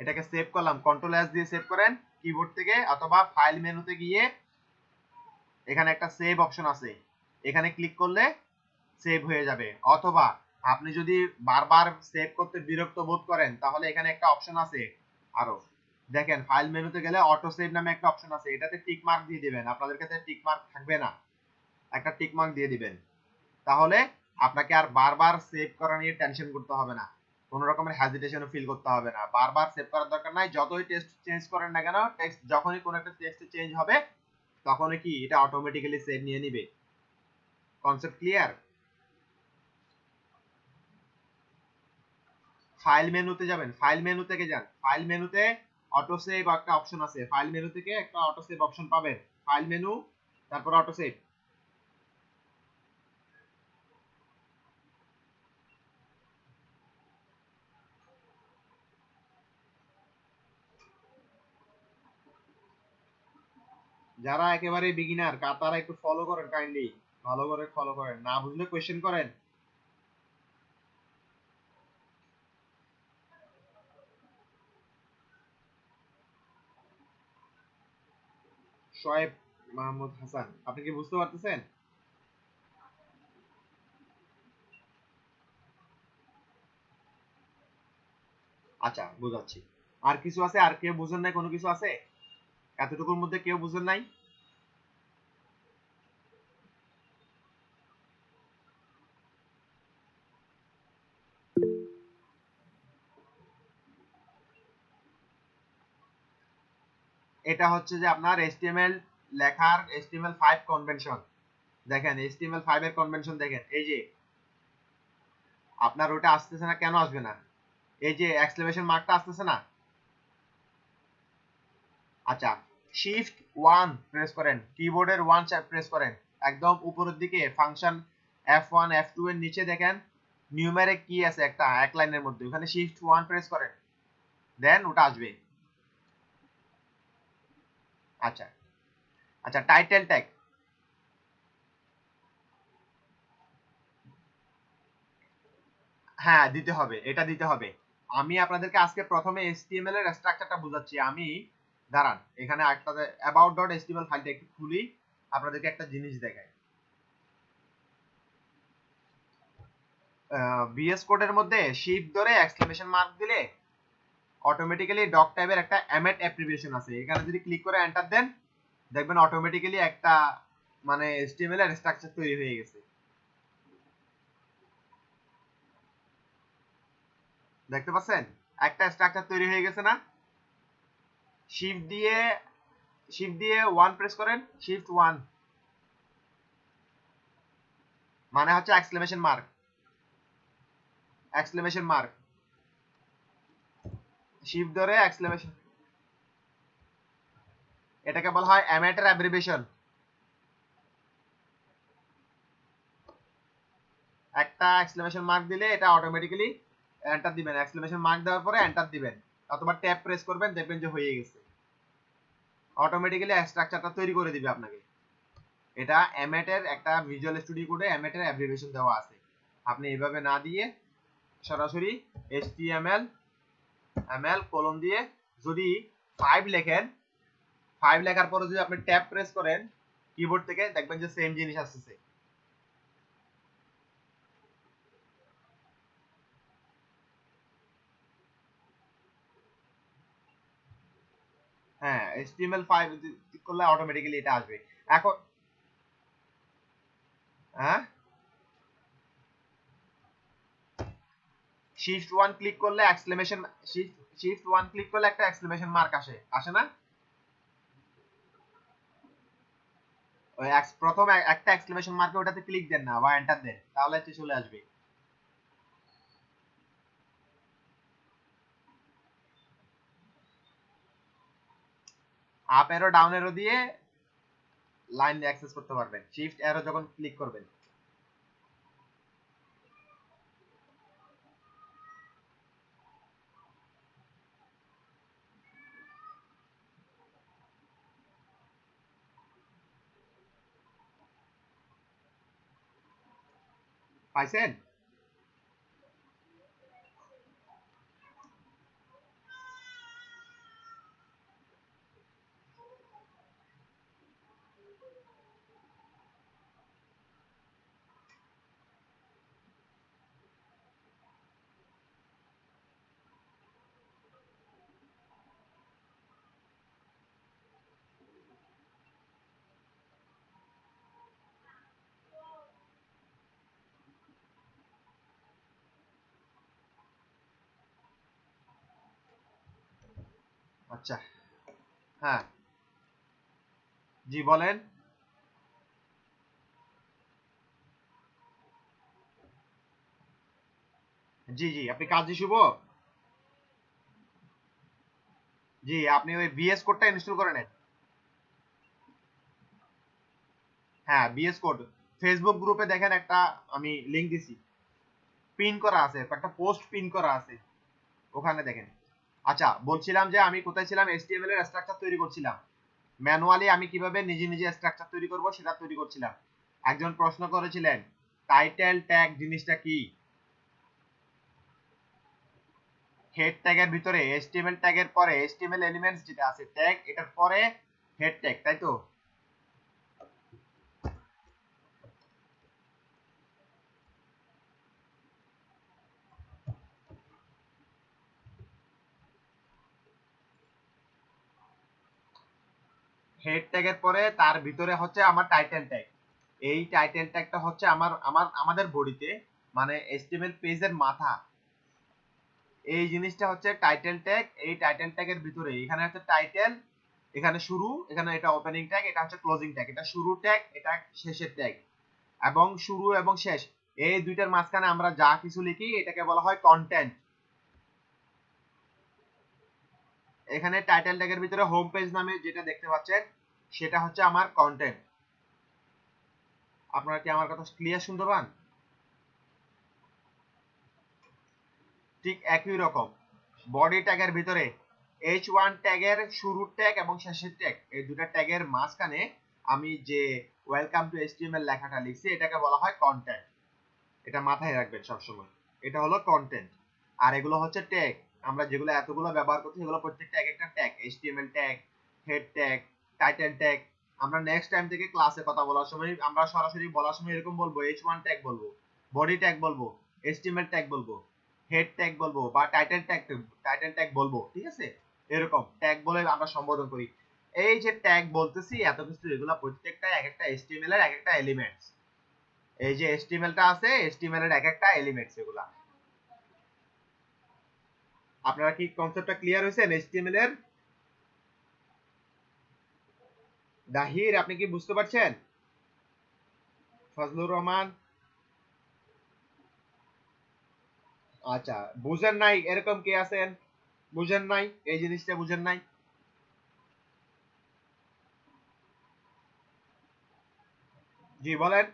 এটাকে সেভ করলাম, কন্ট্রোল এস দিয়ে সেভ করেন কিবোর্ড থেকে, অথবা ফাইল মেনুতে গিয়ে এখানে একটা সেভ অপশন আছে, এখানে ক্লিক করলে সেভ হয়ে যাবে। অথবা আপনি যদি বারবার সেভ করতে বিরক্ত বোধ করেন তাহলে এখানে একটা অপশন আছে আরো, দেখেন ফাইল মেনুতে গেলে অটো সেভ নামে একটা অপশন আছে, এটাতে টিক মার্ক দিয়ে দিবেন। আপনাদের কাছে টিক মার্ক থাকবে না, একটা টিক মার্ক দিয়ে দিবেন, তাহলে আপনাকে আর বারবার সেভ করা নিয়ে টেনশন করতে হবে না, কোনো রকমের হেজিটেশনও ফিল করতে হবে না। বারবার সেভ করার দরকার নাই, যতই টেক্সট চেঞ্জ করেন না কেন, টেক্সট যখনই কোনো একটা টেক্সট চেঞ্জ হবে তখনই কি এটা অটোমেটিক্যালি সেভ নিয়ে নিবে। Concept clear? ফাইল মেনুতে যাবেন, ফাইল মেনু থেকে যান, ফাইল মেনুতে অটো সেভ একটা অপশন আছে, ফাইল মেনু থেকে একটা অটো সেভ অপশন পাবেন, ফাইল মেনু তারপর অটো সেভ। যারা একেবারে বিগিনার তারা একটু ফলো করেন কাইন্ডলি, ভালো করে ফলো করেন, না বুঝলে কোয়েশ্চেন করেন। শোয়েব মাহমুদ হাসান, আপনি কি বুঝতে পারতেছেন? আচ্ছা বুঝাচ্ছি। আর কিছু আছে? আর কেউ বুঝেন নাই? কোনো কিছু আছে এতটুকুর মধ্যে কেউ বুঝেন নাই? এটা হচ্ছে যে আপনার HTML লেখার HTML5 কনভেনশন। দেখেন HTML5 এর কনভেনশন দেখেন, এই যে আপনার ওটা আসতেছে না, কেন আসবে না? এই যে এক্সক্লেমেশন মার্কটা আসতেছে না। আচ্ছা, শিফট 1 প্রেস করেন, কিবোর্ডের 1 প্রেস করেন, একদম উপরের দিকে ফাংশন F1 F2 এর নিচে দেখেন নিউমেরিক কি আছে একটা এক লাইনের মধ্যে, ওখানে শিফট 1 প্রেস করেন, দেন ওটা আসবে। আচ্ছা আচ্ছা, টাইটেল ট্যাগ, হ্যাঁ দিতে হবে, এটা দিতে হবে। আমি আপনাদেরকে আজকে প্রথমে HTML এর স্ট্রাকচারটা বুঝাচ্ছি। আমি দাঁড়ান, এখানে একটা about.html ফাইলটা একটু খুলি, আপনাদেরকে একটা জিনিস দেখাই। VS কোডের মধ্যে শিফট ধরে এক্সক্লেমেশন মার্ক দিলে অটোমেটিক্যালি ডক টাইপের একটা এমএট অ্যাপ্লিকেশন আছে, এখানে যদি ক্লিক করে এন্টার দেন দেখবেন অটোমেটিক্যালি একটা মানে HTML এর স্ট্রাকচার তৈরি হয়ে গেছে। দেখতে পাচ্ছেন একটা স্ট্রাকচার তৈরি হয়ে গেছে না? শিফট দিয়ে 1 প্রেস করেন, শিফট 1 মানে হচ্ছে exclamation mark, exclamation mark, shift ধরে এক্সক্লেমেশন, এটাকে বলা হয় এমএটের অ্যাব্রিভিয়েশন। একটা এক্সক্লেমেশন মার্ক দিলে এটা অটোমেটিক্যালি এন্টার দিবেন, এক্সক্লেমেশন মার্ক দেওয়ার পরে এন্টার দিবেন অথবা ট্যাব প্রেস করবেন, দেখবেন যে হয়ে গেছে, অটোমেটিক্যালি স্ট্রাকচারটা তৈরি করে দিবে আপনাকে। এটা এমএটের একটা ভিজুয়াল স্টুডিও কোডে এমএটের অ্যাব্রিভিয়েশন দেওয়া আছে, আপনি এইভাবে না দিয়ে সরাসরি HTML কোলন দিয়ে যদি 5 লেখেন, 5 লেখার পরে যদি আপনি ট্যাব প্রেস করেন কিবোর্ড থেকে, দেখবেন যে সেম জিনিস আসছে। হ্যাঁ HTML5 করলে অটোমেটিক্যালি এটা আসবে। এখন হ্যাঁ শিফট 1 ক্লিক করলে এক্সক্লেমেশন, শিফট 1 ক্লিক করলে একটা এক্সক্লেমেশন মার্ক আসে না? ওই প্রথম একটা এক্সক্লেমেশন মার্কে ওটাতে ক্লিক দেন না বা এন্টার দেন, তাহলে চলে আসবে। আপ অ্যারো ডাউন অ্যারো দিয়ে লাইন অ্যাক্সেস করতে পারবেন, শিফট অ্যারো যখন ক্লিক করবেন। পাইছেন? আচ্ছা হ্যাঁ জি বলেন। জি জি, আপনি কাজী শুভ, জি আপনি ওই VS কোডটা ইনস্টল করে নেন। হ্যাঁ VS কোড ফেসবুক গ্রুপে দেখেন একটা আমি লিংক দিছি, পিন করা আছে, একটা পোস্ট পিন করা আছে, ওখানে দেখেন। আচ্ছা বলছিলাম যে আমি কোথায় ছিলাম, HTML এর স্ট্রাকচার তৈরি করছিলাম। ম্যানুয়ালি আমি কিভাবে নিজে নিজে স্ট্রাকচার তৈরি করব সেটা তৈরি করছিলাম। একজন প্রশ্ন করেছিলেন টাইটেল ট্যাগ জিনিসটা কি। হেড ট্যাগের ভিতরে HTML ট্যাগের পরে HTML এলিমেন্টস যেটা আছে ট্যাগ, এটার পরে হেড ট্যাগ, তাই তো? হেড ট্যাগের পরে তার ভিতরে হচ্ছে আমার টাইটেল ট্যাগ। এই টাইটেল ট্যাগটা হচ্ছে আমাদের বডিতে মানে HTML পেজের মাথা। এই জিনিসটা হচ্ছে টাইটেল ট্যাগ। এই টাইটেল ট্যাগের ভিতরে এখানে হচ্ছে টাইটেল, এখানে শুরু, এখানে এটা ওপেনিং ট্যাগ, এটা হচ্ছে ক্লোজিং ট্যাগ, এটা শুরু ট্যাগ, এটা শেষের ট্যাগ। এবং শুরু এবং শেষ এই দুইটার মাঝখানে আমরা যা কিছু লিখি এটাকে বলা হয় কন্টেন্ট। এখানে টাইটেল ট্যাগের ভিতরে হোম পেজ নামে যেটা দেখতে পাচ্ছেন সেটা হচ্ছে আমার কন্টেন্ট। আপনারা কি আমার কথা ক্লিয়ার শুনতে পান? ঠিক একই রকম বডি ট্যাগের ভিতরে H1 ট্যাগের শুরুর ট্যাগ এবং শেষের ট্যাগ, এই দুটো ট্যাগের মাঝখানে আমি যে ওয়েলকাম টু HTML লেখাটা লিখছি এটাকে বলা হয় কন্টেন্ট। এটা মাথায় রাখবেন সবসময়, এটা হলো কন্টেন্ট। আর এগুলো হচ্ছে ট্যাগ, আমরা যেগুলো এতগুলো ব্যবহার করছি এগুলো প্রত্যেকটা এক একটা tag. HTML tag, head tag, title tag. আমরা নেক্সট টাইম থেকে ক্লাসে কথা বলার সময় আমরা সরাসরি বলার সময় এরকম বলবো, H1 ট্যাগ বলবো, বডি ট্যাগ বলবো, HTML ট্যাগ বলবো, হেড ট্যাগ বলবো বা টাইটেল ট্যাগ বলবো, ঠিক আছে? এরকম ট্যাগ বলে আমরা সম্বোধন করি। এই যে ট্যাগ বলতেছি এত কিছু, এগুলো প্রত্যেকটা এক একটা HTML এর এক একটা এলিমেন্টস। এই যে HTML টা আছে, HTML এর এক একটা এলিমেন্টস এগুলা। আপনারা কি কনসেপ্টটা ক্লিয়ার হয়েছে HTML এর? দাহির আপনি কি বুঝতে পারছেন? ফজলুর রহমান, আচ্ছা বুঝেন নাই এরকম কে আছেন? বুঝেন নাই এই জিনিসটা, বুঝেন নাই? জি বলেন।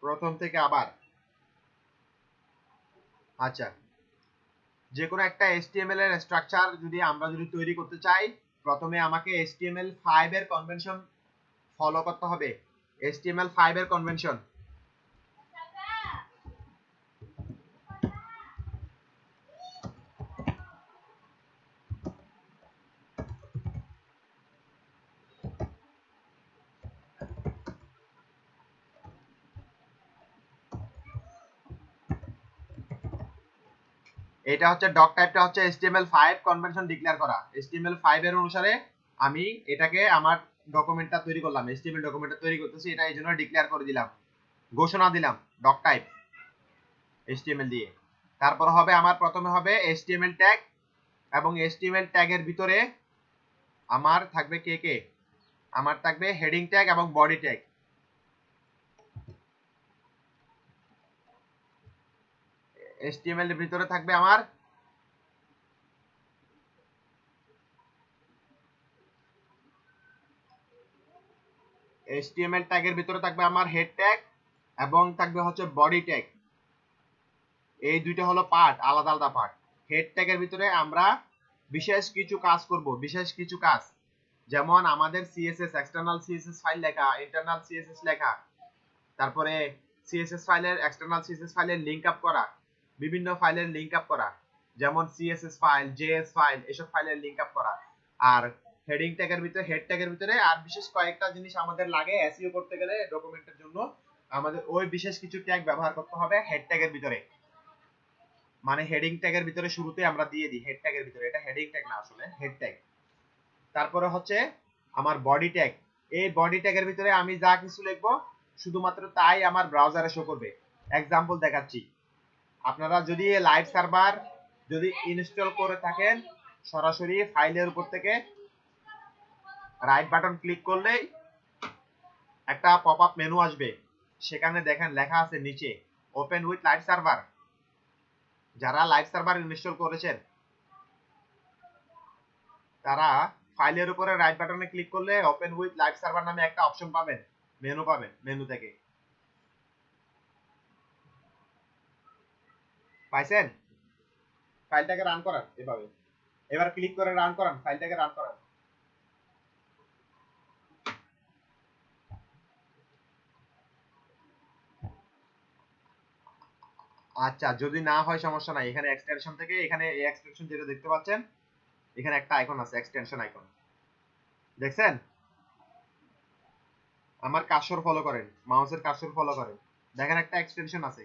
প্রথম থেকে আবার, আচ্ছা যে কোনো একটা HTML এর স্ট্রাকচার আমরা যদি তৈরি করতে চাই প্রথমে আমাকে HTML5 এর কনভেনশন ফলো করতে হবে। HTML5 এর কনভেনশন এটা হচ্ছে ডক টাইপটা হচ্ছে HTML5 কনভেনশন ডিক্লেয়ার করা। HTML5 এর অনুসারে আমি এটাকে আমার ডকুমেন্টটা তৈরি করলাম, HTML ডকুমেন্টটা তৈরি করতেছি, এটা এই জন্য ডিক্লেয়ার করে দিলাম, ঘোষণা দিলাম ডক টাইপ HTML দিয়ে। তারপর হবে আমার প্রথমে হবে HTML ট্যাগ এবং HTML ট্যাগের ভিতরে আমার থাকবে কে কে, আমার থাকবে হেডিং ট্যাগ এবং বডি ট্যাগ। HTML এর ভিতরে থাকবে আমার HTML ট্যাগের ভিতরে থাকবে আমার হেড ট্যাগ এবং থাকবে হচ্ছে বডি ট্যাগ। এই দুইটা হলো পার্ট, আলাদা আলাদা পার্ট। হেড ট্যাগের ভিতরে আমরা বিশেষ কিছু কাজ করব, বিশেষ কিছু কাজ, যেমন আমাদের CSS এক্সটার্নাল CSS ফাইল লেখা, ইন্টারনাল CSS লেখা, তারপরে CSS ফাইলের এক্সটার্নাল CSS ফাইলের লিংক আপ করা, বিভিন্ন ফাইলের লিংক আপ করা, যেমন CSS ফাইল, JS ফাইল, এসব ফাইলের লিংক আপ করা। আর হেডিং ট্যাগের ভিতরে, হেড ট্যাগের ভিতরে আর বিশেষ কয়েকটা জিনিস আমাদের লাগে SEO করতে গেলে ডকুমেন্টের জন্য, আমাদের ওই বিশেষ কিছু ট্যাগ ব্যবহার করতে হবে হেড ট্যাগের ভিতরে। মানে হেডিং ট্যাগের ভিতরে শুরুতে আমরা দিয়ে দিই হেড ট্যাগের ভিতরে, এটা হেডিং ট্যাগ না আসলে হেড ট্যাগ। তারপরে হচ্ছে আমার বডি ট্যাগ। এই বডি ট্যাগের ভিতরে আমি যা কিছু লিখবো শুধুমাত্র তাই আমার ব্রাউজারে শো করবে। এক্সাম্পল দেখাচ্ছি, আপনারা যদি লাইভ সার্ভার যদি ইনস্টল করে থাকেন সরাসরি ফাইলের উপর থেকে রাইট বাটন ক্লিক করলেই একটা পপআপ মেনু আসবে, সেখানে দেখেন লেখা আছে নিচে ওপেন উইথ লাইভ সার্ভার। যারা লাইভ সার্ভার ইনস্টল করেছেন তারা ফাইলের উপরে রাইট বাটনে ক্লিক করলে ওপেন উইথ লাইভ সার্ভার নামে একটা অপশন পাবেন, মেনু পাবেন, মেনু থেকে পাইছেন? ফাইলটাকে রান করান এভাবে, এবার ক্লিক করে রান করান, ফাইলটাকে রান করান। আচ্ছা, যদি না হয় সমস্যা নাই, এখানে এক্সটেনশন থেকে এখানে এই এক্সটেনশন যেটা দেখতে পাচ্ছেন, এখানে একটা আইকন আছে, এক্সটেনশন আইকন, দেখছেন? আমার কার্সর ফলো করেন, মাউসের কার্সর ফলো করেন, দেখেন একটা এক্সটেনশন আছে।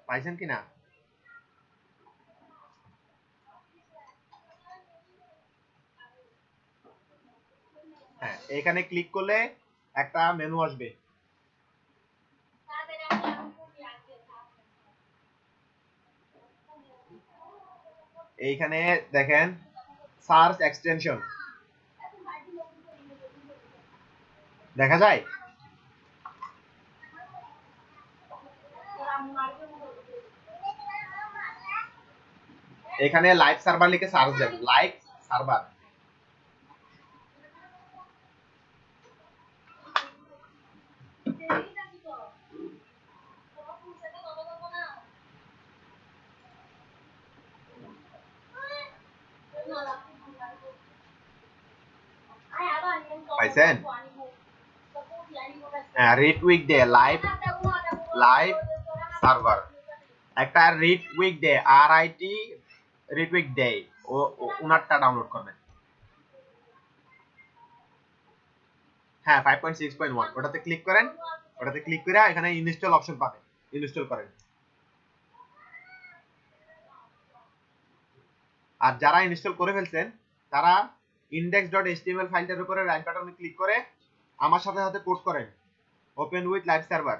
পাইছেন কিনা? হ্যাঁ, এখানে ক্লিক করলে একটা মেনু আসবে। এইখানে দেখেন সার্চ এক্সটেনশন দেখা যায়। এখানে লাইভ সার্ভার লিখে সার্চ দেন, লাইভ সার্ভার। পাইছেন? Ritwick Dey live live server, একটা রিড উইকডে RIT রিড উইকডে ও উনারটা ডাউনলোড করবেন। হ্যাঁ 5.6.1 ওটাতে ক্লিক করেন, ওটাতে ক্লিক করে এখানে ইনস্টল অপশন পাবেন, ইনস্টল করেন। আর যারা ইনস্টল করে ফেলছেন তারা index.html ফাইলটার উপরে রাইট বাটনে ক্লিক করে আমার সাথে সাথে কোড করেন, open with live server,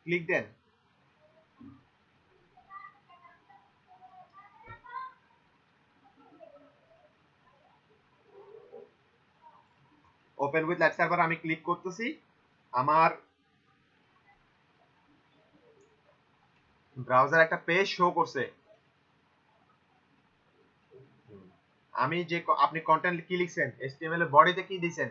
click দেন। ওপেন উইথ লাইভ সার্ভার আমি ক্লিক করতেছি, আমার ব্রাউজার একটা পেজ শো করছে। আমি যে আপনি কন্টেন্ট কি লিখছেন, HTML এর বডিতে কি দিবেন,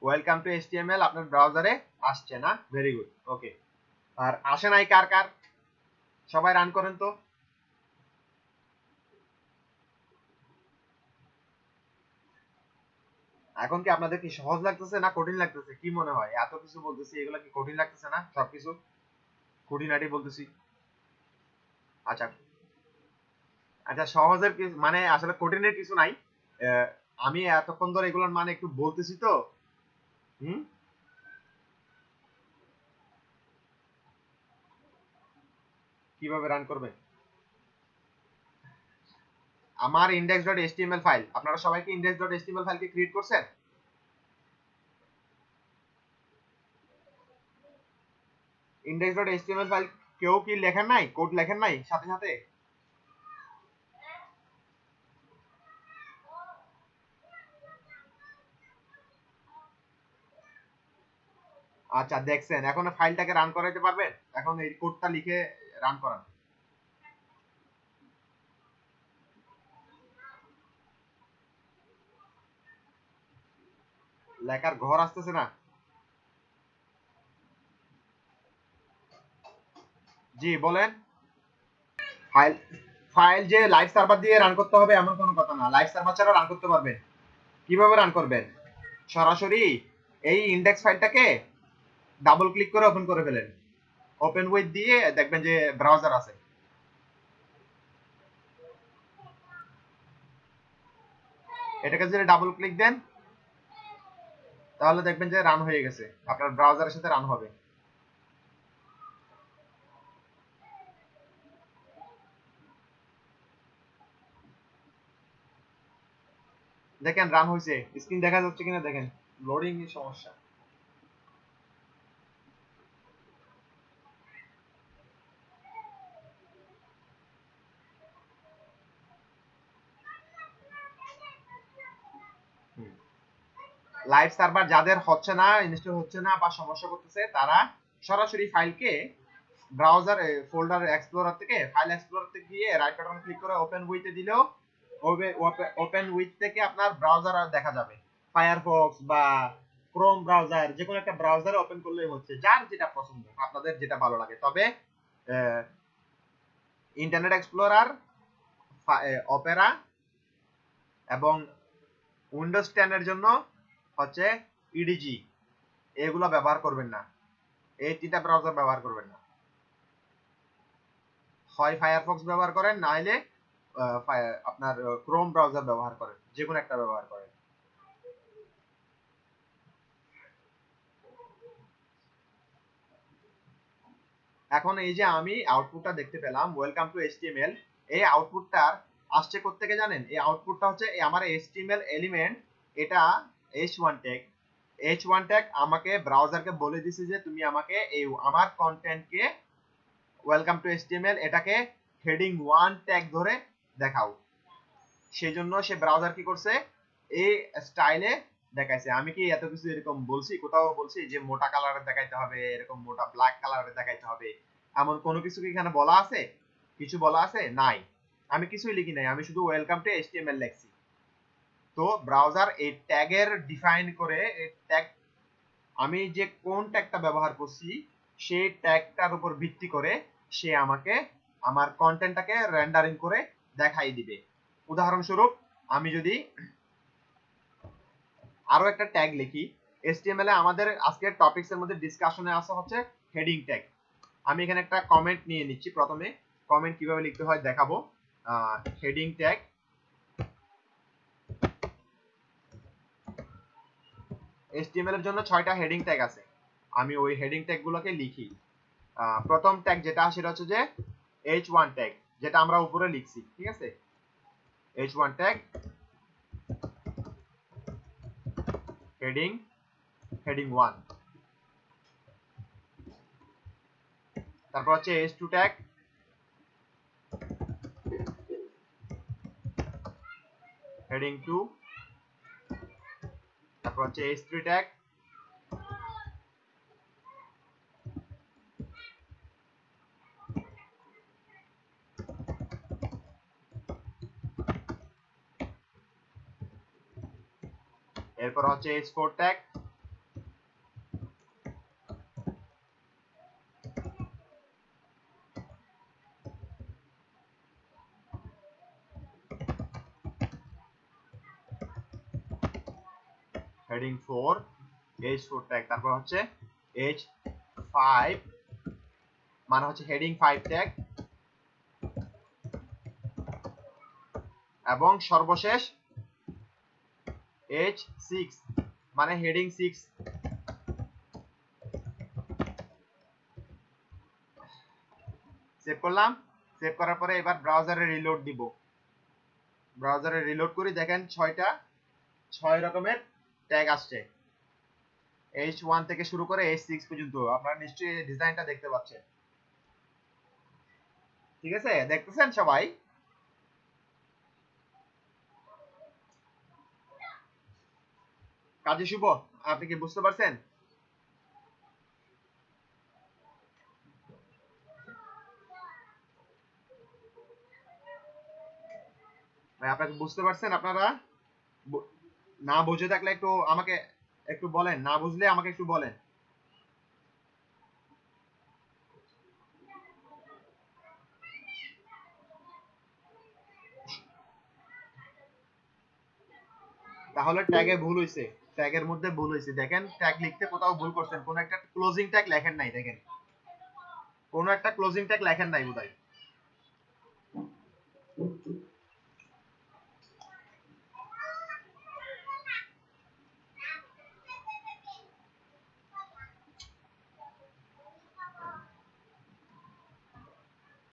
ওয়েলকাম টু HTML আপনার ব্রাউজারে আসছে না? ভেরি গুড, ওকে। আর আসে নাই কার কার? সবাই রান করেন তো। এখন কি আপনাদের কি সহজ লাগতেছে না কঠিন লাগতেছে? কি মনে হয় এত কিছু বলতেছি, এগুলো কি কঠিন লাগতেছে না? সবকিছু খুঁটিনাটি বলতেছি। আচ্ছা আচ্ছা, সহজের মানে আসলে কঠিনের কিছু নাই। আমি এতক্ষণ ধরে এগুলোর মানে একটু বলতেছি তো। কিভাবে রান করবেন? আমার index.html ফাইল, আপনারা সবাই কি index.html ফাইলকে ক্রিয়েট করছেন? index.html ফাইল কেউ কি লেখেন নাই, কোড লেখেন নাই সাথে সাথে? আচ্ছা দেখছেন, এখন ফাইলটাকে রান করাইতে পারবেন? এখন এই কোডটা লিখে রান করান। লেখার ঘর আসতেছে না? জি বলেন। ফাইল ফাইল যে লাইভ সার্ভার দিয়ে রান করতে হবে এমন কোনো কথা না, লাইভ সার্ভার ছাড়া রান করতে পারবেন। কিভাবে রান করবেন? সরাসরি এই ইনডেক্স ফাইলটাকে ডাবল ক্লিক করে ওপেন করে ফেলেন, ওপেন উইথ দিয়ে দেখবেন যে ব্রাউজার আছে। এটাকে যদি ডাবল ক্লিক দেন তাহলে দেখবেন যে রান হয়ে গেছে, আপনার ব্রাউজারের সাথে রান হবে। দেখেন রান হয়েছে, স্ক্রিন দেখা যাচ্ছে কিনা দেখেন, লোডিং এর সমস্যা। লাইভ সার্ভার যাদের হচ্ছে না, ইনস্টল হচ্ছে না বা সমস্যা করতেছে, তারা সরাসরি ফাইলকে ব্রাউজার ফোল্ডার এক্সপ্লোরার থেকে, ফাইল এক্সপ্লোরার থেকে গিয়ে রাইট বাটন ক্লিক করে ওপেন উইথে দিলেও ওপেন উইথ থেকে আপনার ব্রাউজার দেখা যাবে, ফায়ারফক্স বা ক্রোম ব্রাউজার, যে কোনো একটা ব্রাউজারে ওপেন করলেই হচ্ছে, যার যেটা পছন্দ, আপনাদের যেটা ভালো লাগে। তবে ইন্টারনেট এক্সপ্লোরার, অপেরা এবং উইন্ডোজ 10 এর জন্য হচ্ছে ইডিজি, এগুলো ব্যবহার করবেন না, এই তিনটা ব্রাউজার ব্যবহার করবেন না। হয় ফায়ারফক্স ব্যবহার করেন, না হলে আপনার ক্রোম ব্রাউজার ব্যবহার করেন, যে কোনো একটা ব্যবহার করেন। এখন এই যে আমি আউটপুটটা দেখতে পেলাম ওয়েলকাম টু এইচটিএমএল, এই আউটপুটটার আসছে কোত্থেকে জানেন? এই আউটপুটটা হচ্ছে আমার এইচটিএমএল এলিমেন্ট, এটা h1 ট্যাগ। h1 ট্যাগ আমাকে ব্রাউজারকে বলে দিছে যে তুমি আমাকে এই আমার কন্টেন্টকে ওয়েলকাম টু এইচটিএমএল এটাকে হেডিং 1 ট্যাগ ধরে দেখাও। সেজন্য সে ব্রাউজার কি করছে, এই স্টাইলে দেখাইছে। আমি কি এত কিছু এরকম বলছি? কোথাও বলছি যে মোটা কালারে দেখাইতে হবে, এরকম মোটা ব্ল্যাক কালারে দেখাইতে হবে, এমন কোনো কিছু কি এখানে বলা আছে? কিছু বলা আছে? নাই, আমি কিছুই লিখি নাই, আমি শুধু ওয়েলকাম টু এইচটিএমএল লিখছি। তো ব্রাউজার এই ট্যাগের ডিফাইন করে, এই ট্যাগ আমি যে কোন ট্যাগটা ব্যবহার করছি সেই ট্যাগটার উপর ভিত্তি করে সে আমাকে আমার কন্টেন্টটাকে রেন্ডারিং করে দেখাই দিবে। উদাহরণস্বরূপ আমি যদি আরো একটা ট্যাগ লিখি, HTML এ আমাদের আজকের টপিকস এর মধ্যে ডিসকাশনে আসা হচ্ছে হেডিং ট্যাগ। আমি এখানে একটা কমেন্ট নিয়ে নিচ্ছি, প্রথমে কমেন্ট কিভাবে লিখতে হয় দেখাবো। হেডিং ট্যাগ, HTML এর জন্য 6টা হেডিং ট্যাগ আছে, আমি ওই হেডিং ট্যাগ গুলোকে লিখি। প্রথম ট্যাগ যেটা সেটা হচ্ছে যে h1 ট্যাগ, যেটা আমরা উপরে লিখছি, ঠিক আছে? h1 ট্যাগ হেডিং 1, তারপর হচ্ছে h2 ট্যাগ হেডিং 2, তারপর হচ্ছে h3 ট্যাগ এরপর হচ্ছে h4 tag, heading 4, h4 tag, তারপর হচ্ছে h5 মানে হচ্ছে হেডিং 5 ট্যাগ, এবং সর্বশেষ h6 মানে হেডিং 6। সেভ করলাম। সেভ করার পরে এবার ব্রাউজারে রিলোড দিব। ব্রাউজারে রিলোড করি, দেখেন 6 রকমের ট্যাগ আসছে, h1 থেকে শুরু করে h6 পর্যন্ত। আপনারা নিশ্চয়ই ডিজাইনটা দেখতে পাচ্ছেন, ঠিক আছে? দেখতেছেন সবাই? কাজী শুভ, আপনি কি বুঝতে পারছেন? ভাই আপনারা বুঝতে পারছেন? আপনারা না বুঝে থাকলে একটু আমাকে একটু বলেন, না বুঝলে আমাকে একটু বলেন। তাহলে ট্যাগে ভুল হইছে, ট্যাগের মধ্যে ভুল হইছে। দেখেন ট্যাগ লিখতে কোথাও ভুল করছেন, কোন একটা ক্লোজিং ট্যাগ লেখেন নাই, দেখেন কোন একটা ক্লোজিং ট্যাগ লেখেন নাই বোধহয়।